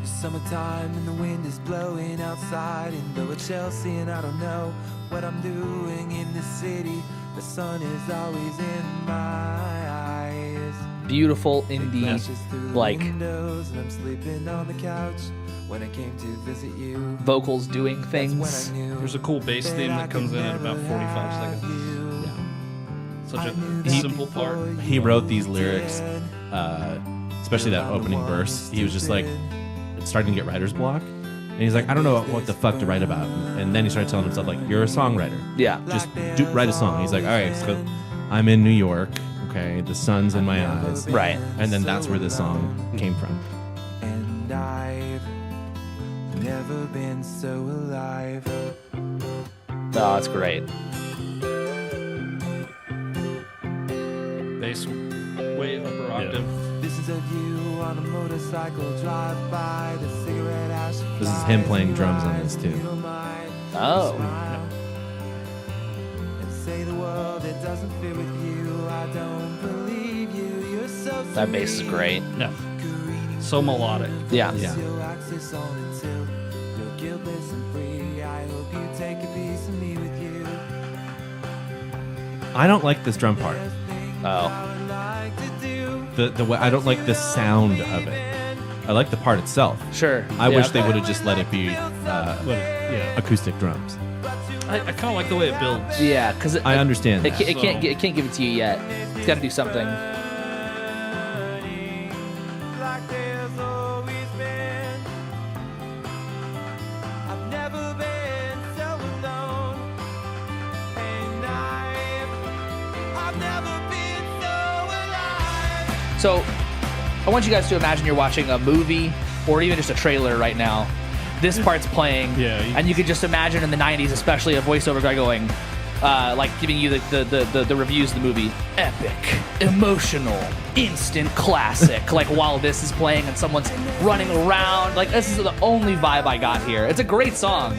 It's summertime and the wind is blowing outside in lower Chelsea, and I don't know what I'm doing in this city. The sun is always in my eyes. Beautiful indie, Flashes through the like windows, and I'm sleeping on the couch when I came to visit you. vocals doing That's when things. I knew There's a cool bass theme that comes in at about 45 seconds. Such a simple part. He wrote these lyrics, especially that opening verse. He was just like starting to get writer's block, and he's like, I don't know what the fuck to write about. And then he started telling himself like, you're a songwriter. Yeah. Just write a song. He's like, all right, so I'm in New York. Okay, the sun's in my eyes. Right. And then that's where this song came from. And I've never been so alive. Oh, that's great. Bass way upper octave. This is of you on a motorcycle drive by the cigarette ash. This is him playing drums on this too. Oh. And say say the world it doesn't fit with you. I don't believe you. You're so That bass is great. Yeah. So melodic. Yeah. Yeah. Your access on until you're guiltless and free. I hope you take a piece of me with you. I don't like this drum part. Oh. I would like to do. The way I don't like the sound of it. I like the part itself. Sure. I Yeah. wish they would have just let it be Yeah. acoustic drums. I kind of like the way it builds. Yeah, because I understand It, that. it can't give it to you yet. It's got to do something. Like there's always been. I've never been so alone. And I've never been so alive. So, I want you guys to imagine you're watching a movie or even just a trailer right now. This part's playing, Yeah, and you could just imagine in the '90s, especially a voiceover guy going, like giving you the reviews of the movie, epic, emotional, instant classic. Like while this is playing and someone's running around, like this is the only vibe I got here. It's a great song.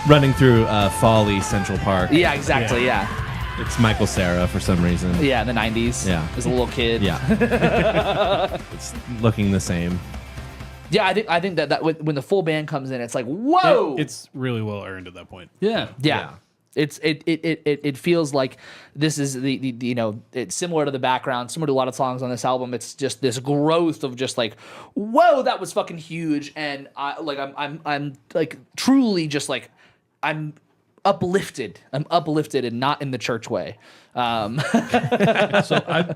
Running through Folly Central Park. Yeah, exactly. Yeah, It's Michael Cera for some reason. yeah. In the '90s, Yeah. as a little kid. Yeah. It's looking the same. Yeah. I think that when the full band comes in, it's like whoa. It's really well earned at that point. Yeah. Yeah. It feels like this is the you know, it's similar to the background, similar to a lot of songs on this album. It's just this growth of just like, whoa, that was fucking huge, and I'm like truly just like I'm uplifted. I'm uplifted and not in the church way. So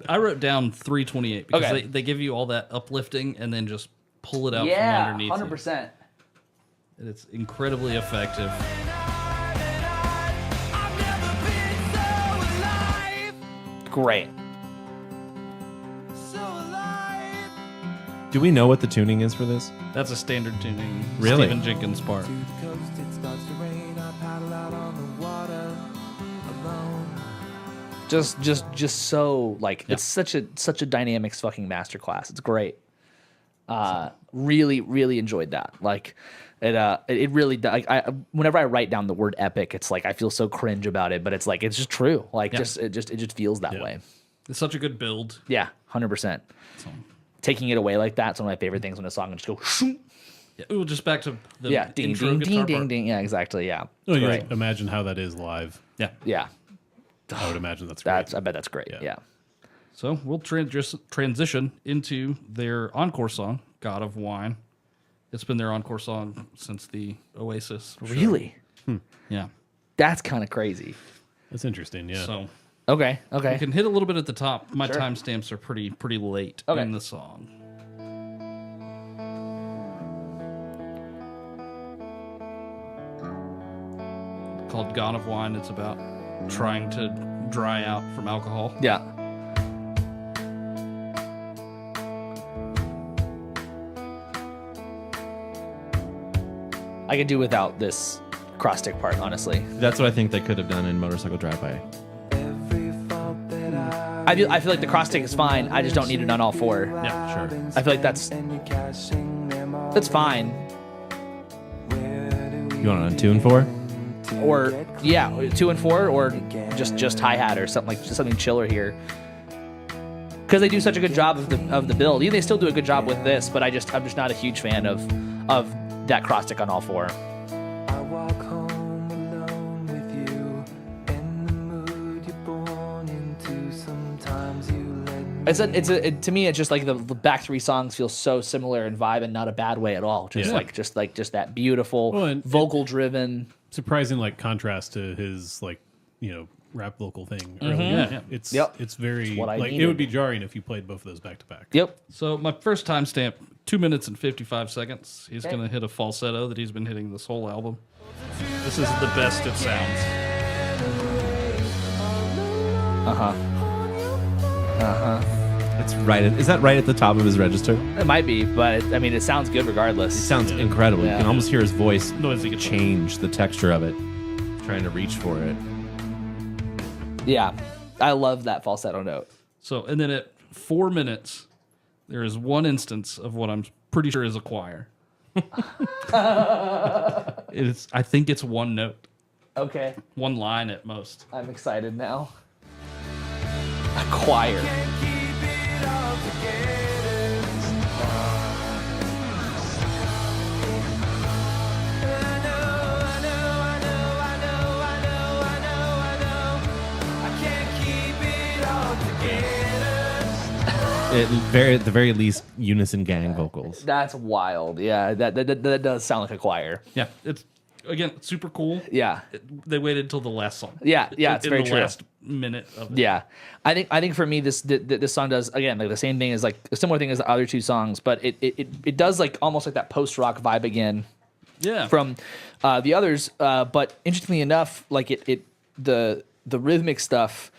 I wrote down 328 because Okay. they give you all that uplifting and then just pull it out from underneath. 100%. And it's incredibly effective. I've never been so alive. Great. So alive. Do we know what the tuning is for this? That's a standard tuning. Really? Stephen Jenkins part. To the coast, it starts to rain. I paddle out on the water alone. Just so like it's such a dynamic fucking masterclass. It's great. Really enjoyed that. Like it really I whenever I write down the word epic, it's like I feel so cringe about it, but it's like it's just true. Like Yeah. it just feels that Yeah. way. It's such a good build. Yeah, 100%. Taking it away like that's one of my favorite things when a song can just go shoom. Yeah, ooh, just back to the Yeah, ding intro ding guitar ding ding part. ding. Yeah, exactly. Yeah. Oh, you Great. just imagine how that is live. Yeah. Yeah. I would imagine that's That's great. I bet that's great. Yeah. Yeah. So we'll transition into their encore song, God of Wine. It's been their encore song since the Oasis. show. Really? Yeah. That's kind of crazy. That's interesting. Yeah. So Okay. we Okay. can hit a little bit at the top. My Sure. timestamps are pretty late Okay. in the song. Called God of Wine. It's about trying to dry out from alcohol. Yeah. I could do without this cross stick part, honestly. That's what I think they could have done in Motorcycle Drive-By. Every fault that I feel like the cross stick is fine. I just don't need it on all four. Yeah, sure. I feel like that's fine. You want it on 2 and 4? Or yeah, 2 and 4, or just hi hat or something like just something chiller here. Because they do such a good job of the build. They still do a good job with this, but I'm just not a huge fan of that cross stick on all four. I walk home alone with you in the mood you're born into. Sometimes you let me. To me, it's just like the back three songs feel so similar in vibe and not a bad way at all. Just Yeah. just that beautiful Well, and- vocal driven. Surprising, like contrast to his rap vocal thing earlier. Yeah. It's Yep. it's very what I like it needed. would be jarring if you played both of those back to back. Yep. So my first timestamp, 2 minutes and 55 seconds. He's Okay. going to hit a falsetto that he's been hitting this whole album. This is the best it sounds. It's right. Is that right at the top of his register? It might be, but it sounds good regardless. It sounds incredible. Yeah. You can almost hear his voice Noisy guitar. change the texture of it, trying to reach for it. Yeah, I love that falsetto note. So, and then at 4 minutes, there is one instance of what I'm pretty sure is a choir. I think it's one note. Okay, One line at most. I'm excited now. A choir. Can't keep it all together. I can't keep it all together. At the very least, unison gang vocals. That's wild. Yeah, that does sound like a choir. Yeah, it's again super cool. Yeah. They waited till the last song. Yeah, it's in very the true. last minute of it. Yeah, I think for me this song does again like the same thing as like a similar thing as the other two songs, but it does like almost like that post rock vibe again Yeah. from the others. But interestingly enough, like the rhythmic stuff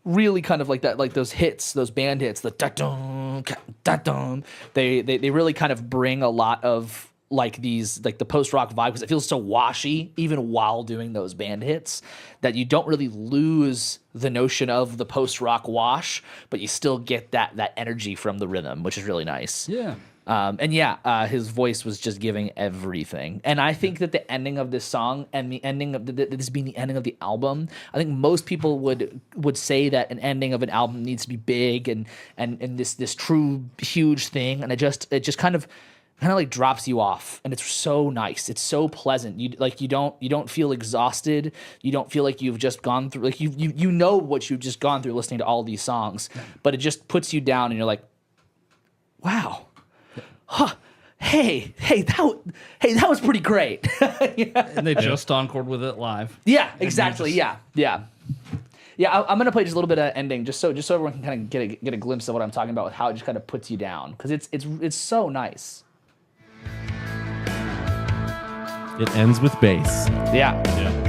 really kind of like that, like those hits, those band hits, the da-dum, da-dum, they really kind of bring a lot of like these like the post rock vibe because it feels so washy even while doing those band hits that you don't really lose the notion of the post rock wash, but you still get that energy from the rhythm, which is really nice. Yeah. And his voice was just giving everything. And I think that the ending of this song and the ending of this being the ending of the album, I think most people would say that an ending of an album needs to be big and this true huge thing. And it just kind of like drops you off, and it's so nice. It's so pleasant. You don't feel exhausted. You don't feel like you've just gone through like you know what you've just gone through listening to all these songs, but it just puts you down, and you're like, wow. Huh. Hey, that was pretty great. And they just encored with it live. Yeah, exactly. Yeah. I'm gonna play just a little bit of ending, just so everyone can kind of get a glimpse of what I'm talking about with how it just kind of puts you down, because it's so nice. It ends with bass. Yeah. Yeah.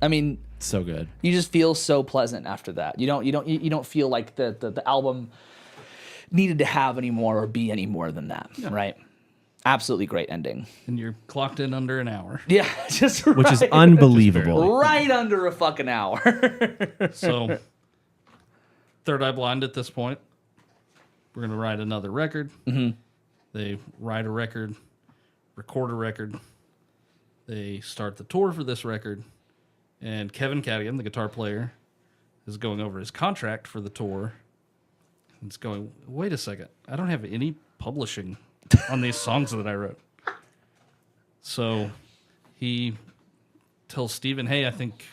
I mean, So good. you just feel so pleasant after that. You don't feel like the album needed to have any more or be any more than that, right? Absolutely great ending. And you're clocked in under an hour. Yeah, just Which is right- unbelievable. right under a fucking hour. So, Third Eye Blind at this point. We're going to write another record. Mm-hmm. They write a record, record a record. They start the tour for this record. And Kevin Cadigan, the guitar player, is going over his contract for the tour. It's going, wait a second. I don't have any publishing on these songs that I wrote. So he tells Steven, hey, I think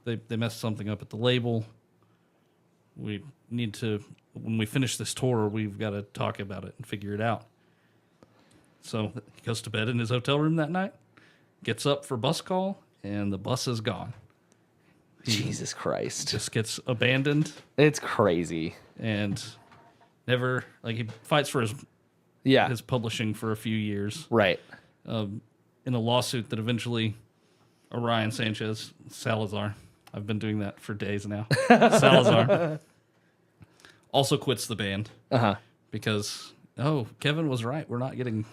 they messed something up at the label. We need to, when we finish this tour, we've got to talk about it and figure it out. So he goes to bed in his hotel room that night, gets up for bus call, and the bus is gone. Jesus Christ. Just gets abandoned It's crazy. and never, like, he fights for Yeah. his publishing for a few years Right. in a lawsuit that eventually Orion Sanchez Salazar, I've been doing that for days now, Salazar, also quits the band because, Kevin was right. We're not getting,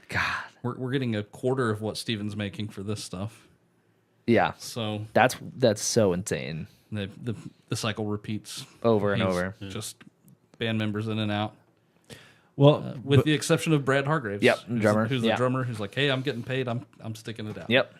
God. we're getting a quarter of what Steven's making for this stuff. Yeah. So That's so insane. the cycle repeats Over and He's over. Just band members in and out. Well, With the exception of Brad Hargraves. Yep, who's- drummer, Who's yeah. the drummer who's like, hey, I'm getting paid. I'm sticking it out. Yep.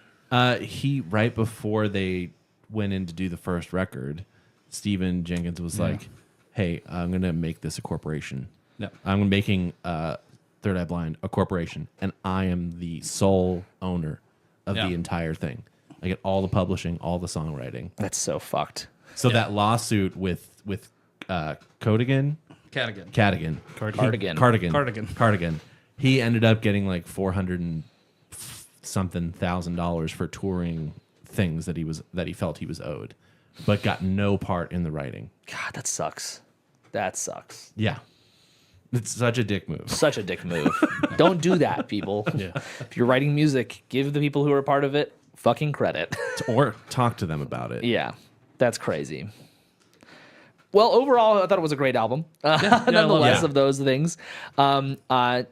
he right before they went in to do the first record, Steven Jenkins was like, "Hey, I'm gonna make this a corporation. Yep. I'm making Third Eye Blind a corporation, and I am the sole owner of Yeah. the entire thing. I get all the publishing, all the songwriting. That's so fucked. So that lawsuit with Codigan, Cadigan. Cardigan. He ended up getting like $400 and something thousand for touring things that he felt he was owed, but got no part in the writing. God, that sucks. That sucks. Yeah, it's such a dick move. Such a dick move. Don't do that, people. Yeah. If you're writing music, give the people who are part of it fucking credit. Or talk to them about it. Yeah, that's crazy. Well, overall, I thought it was a great album. Nonetheless, it. of those things, I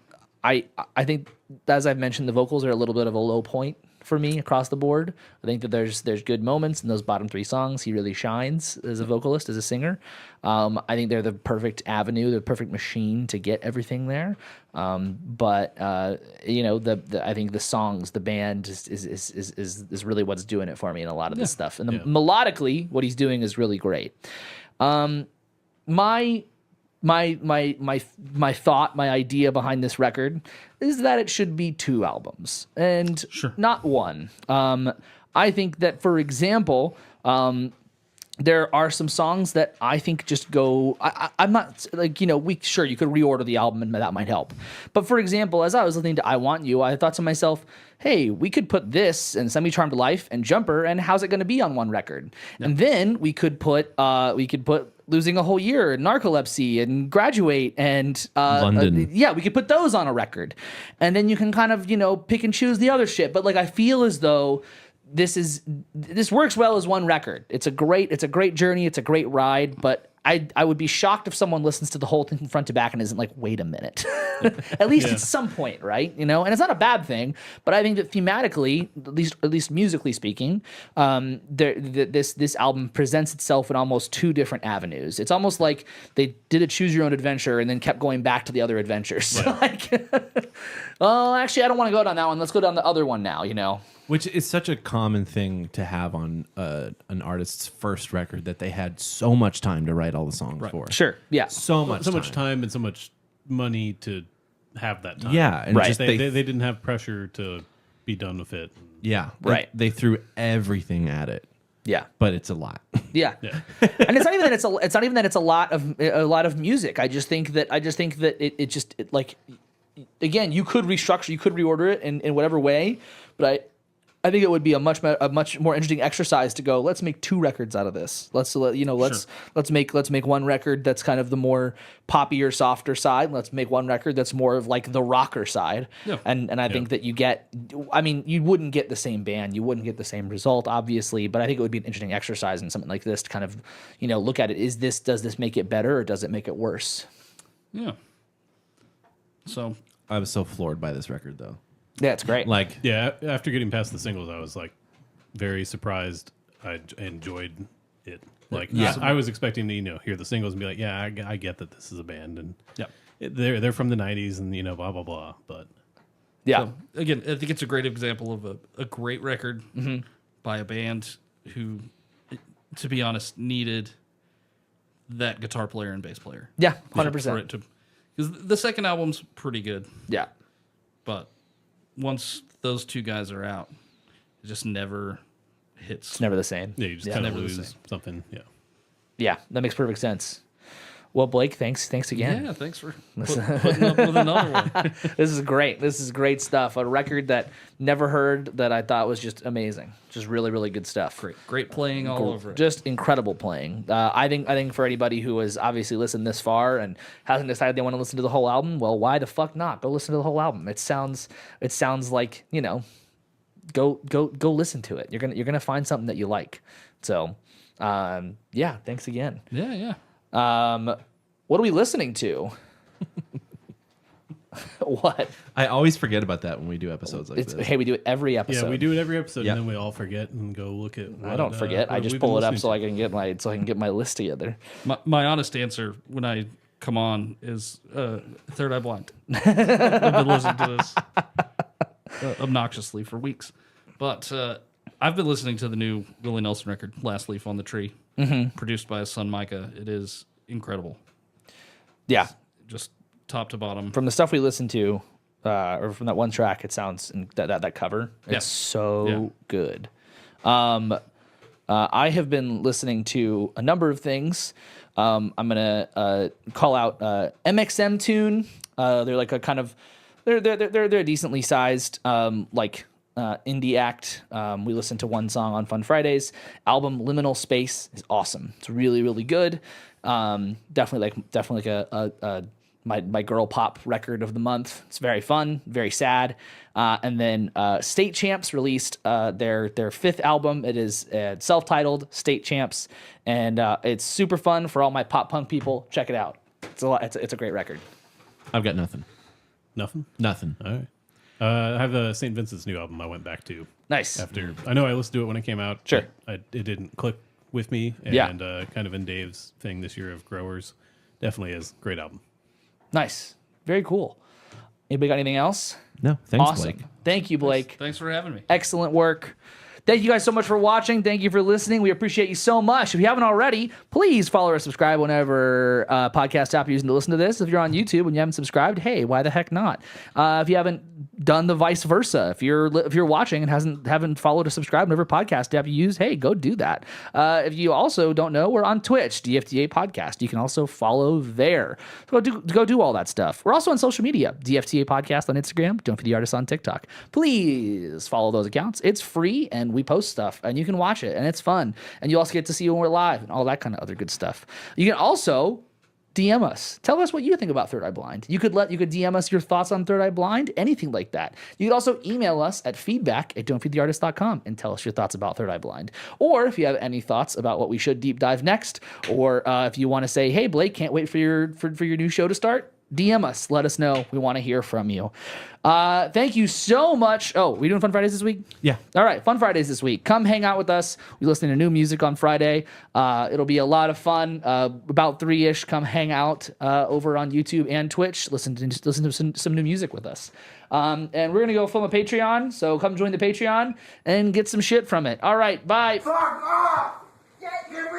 think, as I've mentioned, the vocals are a little bit of a low point for me across the board. I think that there's good moments in those bottom 3 songs. He really shines as a vocalist, as a singer. I think they're the perfect avenue, the perfect machine to get everything there. But you know, I think the songs, the band is really what's doing it for me in a lot of this stuff. And melodically, what he's doing is really great. My thought, my idea behind this record is that it should be 2 albums and not 1. I think that, for example, there are some songs that I think just go. I'm not like, you know, you could reorder the album and that might help. But for example, as I was listening to I Want You, I thought to myself, hey, we could put this and Semi Charmed Life and Jumper, and how's it going to be on one record? And then we could put Losing a Whole Year and Narcolepsy and Graduate and London. We could put those on a record. And then you can kind of, you know, pick and choose the other shit. But like, I feel as though this works well as one record. It's a great journey. It's a great ride, but I would be shocked if someone listens to the whole thing from front to back and isn't like, wait a minute. At least at some point, right? You know, and it's not a bad thing, but I think that thematically, at least musically speaking, this album presents itself in almost 2 different avenues. It's almost like they did a choose your own adventure and then kept going back to the other adventures. Right. Like, oh, actually, I don't want to go down that one. Let's go down the other one now, you know? Which is such a common thing to have on an artist's first record, that they had so much time to write all the songs for. Sure, yeah. So much time and so much money to have that time. Yeah, and Right. just They didn't have pressure to be done with it. yeah, Right. They threw everything at it, Yeah. but it's a lot. Yeah. Yeah. And it's not even that it's a lot of music. I just think that it like, again, you could restructure, you could reorder it in whatever way, but I think it would be a much more interesting exercise to go, let's make 2 records out of this. Let's make one record that's kind of the more poppier, softer side. Let's make one record that's more of like the rocker side. Yeah. And I think that you wouldn't get the same band, you wouldn't get the same result, obviously, but I think it would be an interesting exercise in something like this to kind of, you know, look at it. Does this make it better or does it make it worse? Yeah. So I was so floored by this record, though. Yeah, it's great. Like, Yeah, after getting past the singles, I was like very surprised. I enjoyed it. Like, I was expecting to, you know, hear the singles and be like, yeah, I get that this is a band, and they're from the '90s, and you know, blah blah blah. But yeah. So, again, I think it's a great example of a great record by a band who, to be honest, needed that guitar player and bass player. Yeah, For 100%. it to, because the second album's pretty good, Yeah. but once those 2 guys are out, it just never hits. It's never the same. yeah, you just Yeah. kind of Never the lose same. something. Yeah. Yeah, that makes perfect sense. Well, Blake, thanks again. Yeah, thanks for putting up with another one. This is great. This is great stuff. A record that never heard that I thought was just amazing. Just really, really good stuff. Great playing all over it. Just incredible playing. I think for anybody who has obviously listened this far and hasn't decided they want to listen to the whole album, well, why the fuck not? Go listen to the whole album. It sounds like, you know, go listen to it. You're gonna find something that you like. So, yeah, thanks again. Yeah. What are we listening to? What? I always forget about that when we do episodes like this. Hey, we do it every episode. Yeah, we do it every episode, Yeah. and then we all forget and go look at. I don't forget. I just pull it up so I can get my list together. My honest answer when I come on is Third Eye Blind. I've been listening to this obnoxiously for weeks. But I've been listening to the new Willie Nelson record, Last Leaf on the Tree, produced by his son Micah. It is incredible. Yeah, Just top to bottom. from the stuff we listened to, or from that one track, it sounds that cover. It's so good. I have been listening to a number of things. I'm gonna call out MXM Tune. They're like a kind of they're a decently sized indie act. We listened to one song on Fun Fridays. Album Liminal Space is awesome. It's really, really good. Definitely like a my girl pop record of the month. It's very fun, very sad. And then State Champs released their 5th album. It is self-titled State Champs, and it's super fun for all my pop punk people. Check it out. It's a great record. I've got nothing. Nothing. Nothing. All right. I have the St. Vincent's new album I went back to Nice. after. I know I listened to it when it came out. Sure. but it didn't click with me. And Yeah. kind of in Dave's thing this year of Growers, definitely is great album. Nice. Very cool. Anybody got anything else? No, thanks, Awesome. Blake. Thank you, Blake. Thanks for having me. Excellent work. Thank you guys so much for watching. Thank you for listening. We appreciate you so much. If you haven't already, please follow or subscribe whenever podcast app you're using to listen to this. If you're on YouTube and you haven't subscribed, hey, why the heck not? If you haven't done the vice versa, if you're watching and haven't followed or subscribed whenever podcast app you use, hey, go do that. If you also don't know, we're on Twitch, DFTA Podcast. You can also follow there. So go do all that stuff. We're also on social media, DFTA Podcast on Instagram, Don't Feed the Artist on TikTok. Please follow those accounts. It's free and we post stuff and you can watch it and it's fun. And you also get to see when we're live and all that kind of other good stuff. You can also DM us. Tell us what you think about Third Eye Blind. You could DM us your thoughts on Third Eye Blind, anything like that. You could also email us at feedback@don'tfeedtheartist.com and tell us your thoughts about Third Eye Blind. Or if you have any thoughts about what we should deep dive next, or if you want to say, hey, Blake, can't wait for your new show to start, DM us. Let us know. We want to hear from you. Thank you so much. Oh, we doing Fun Fridays this week? Yeah. All right, Fun Fridays this week. Come hang out with us. We listen to new music on Friday. It'll be a lot of fun. About 3-ish, come hang out over on YouTube and Twitch. Listen to some new music with us. And we're going to go film a Patreon, so come join the Patreon and get some shit from it. All right, bye. Fuck off! Get your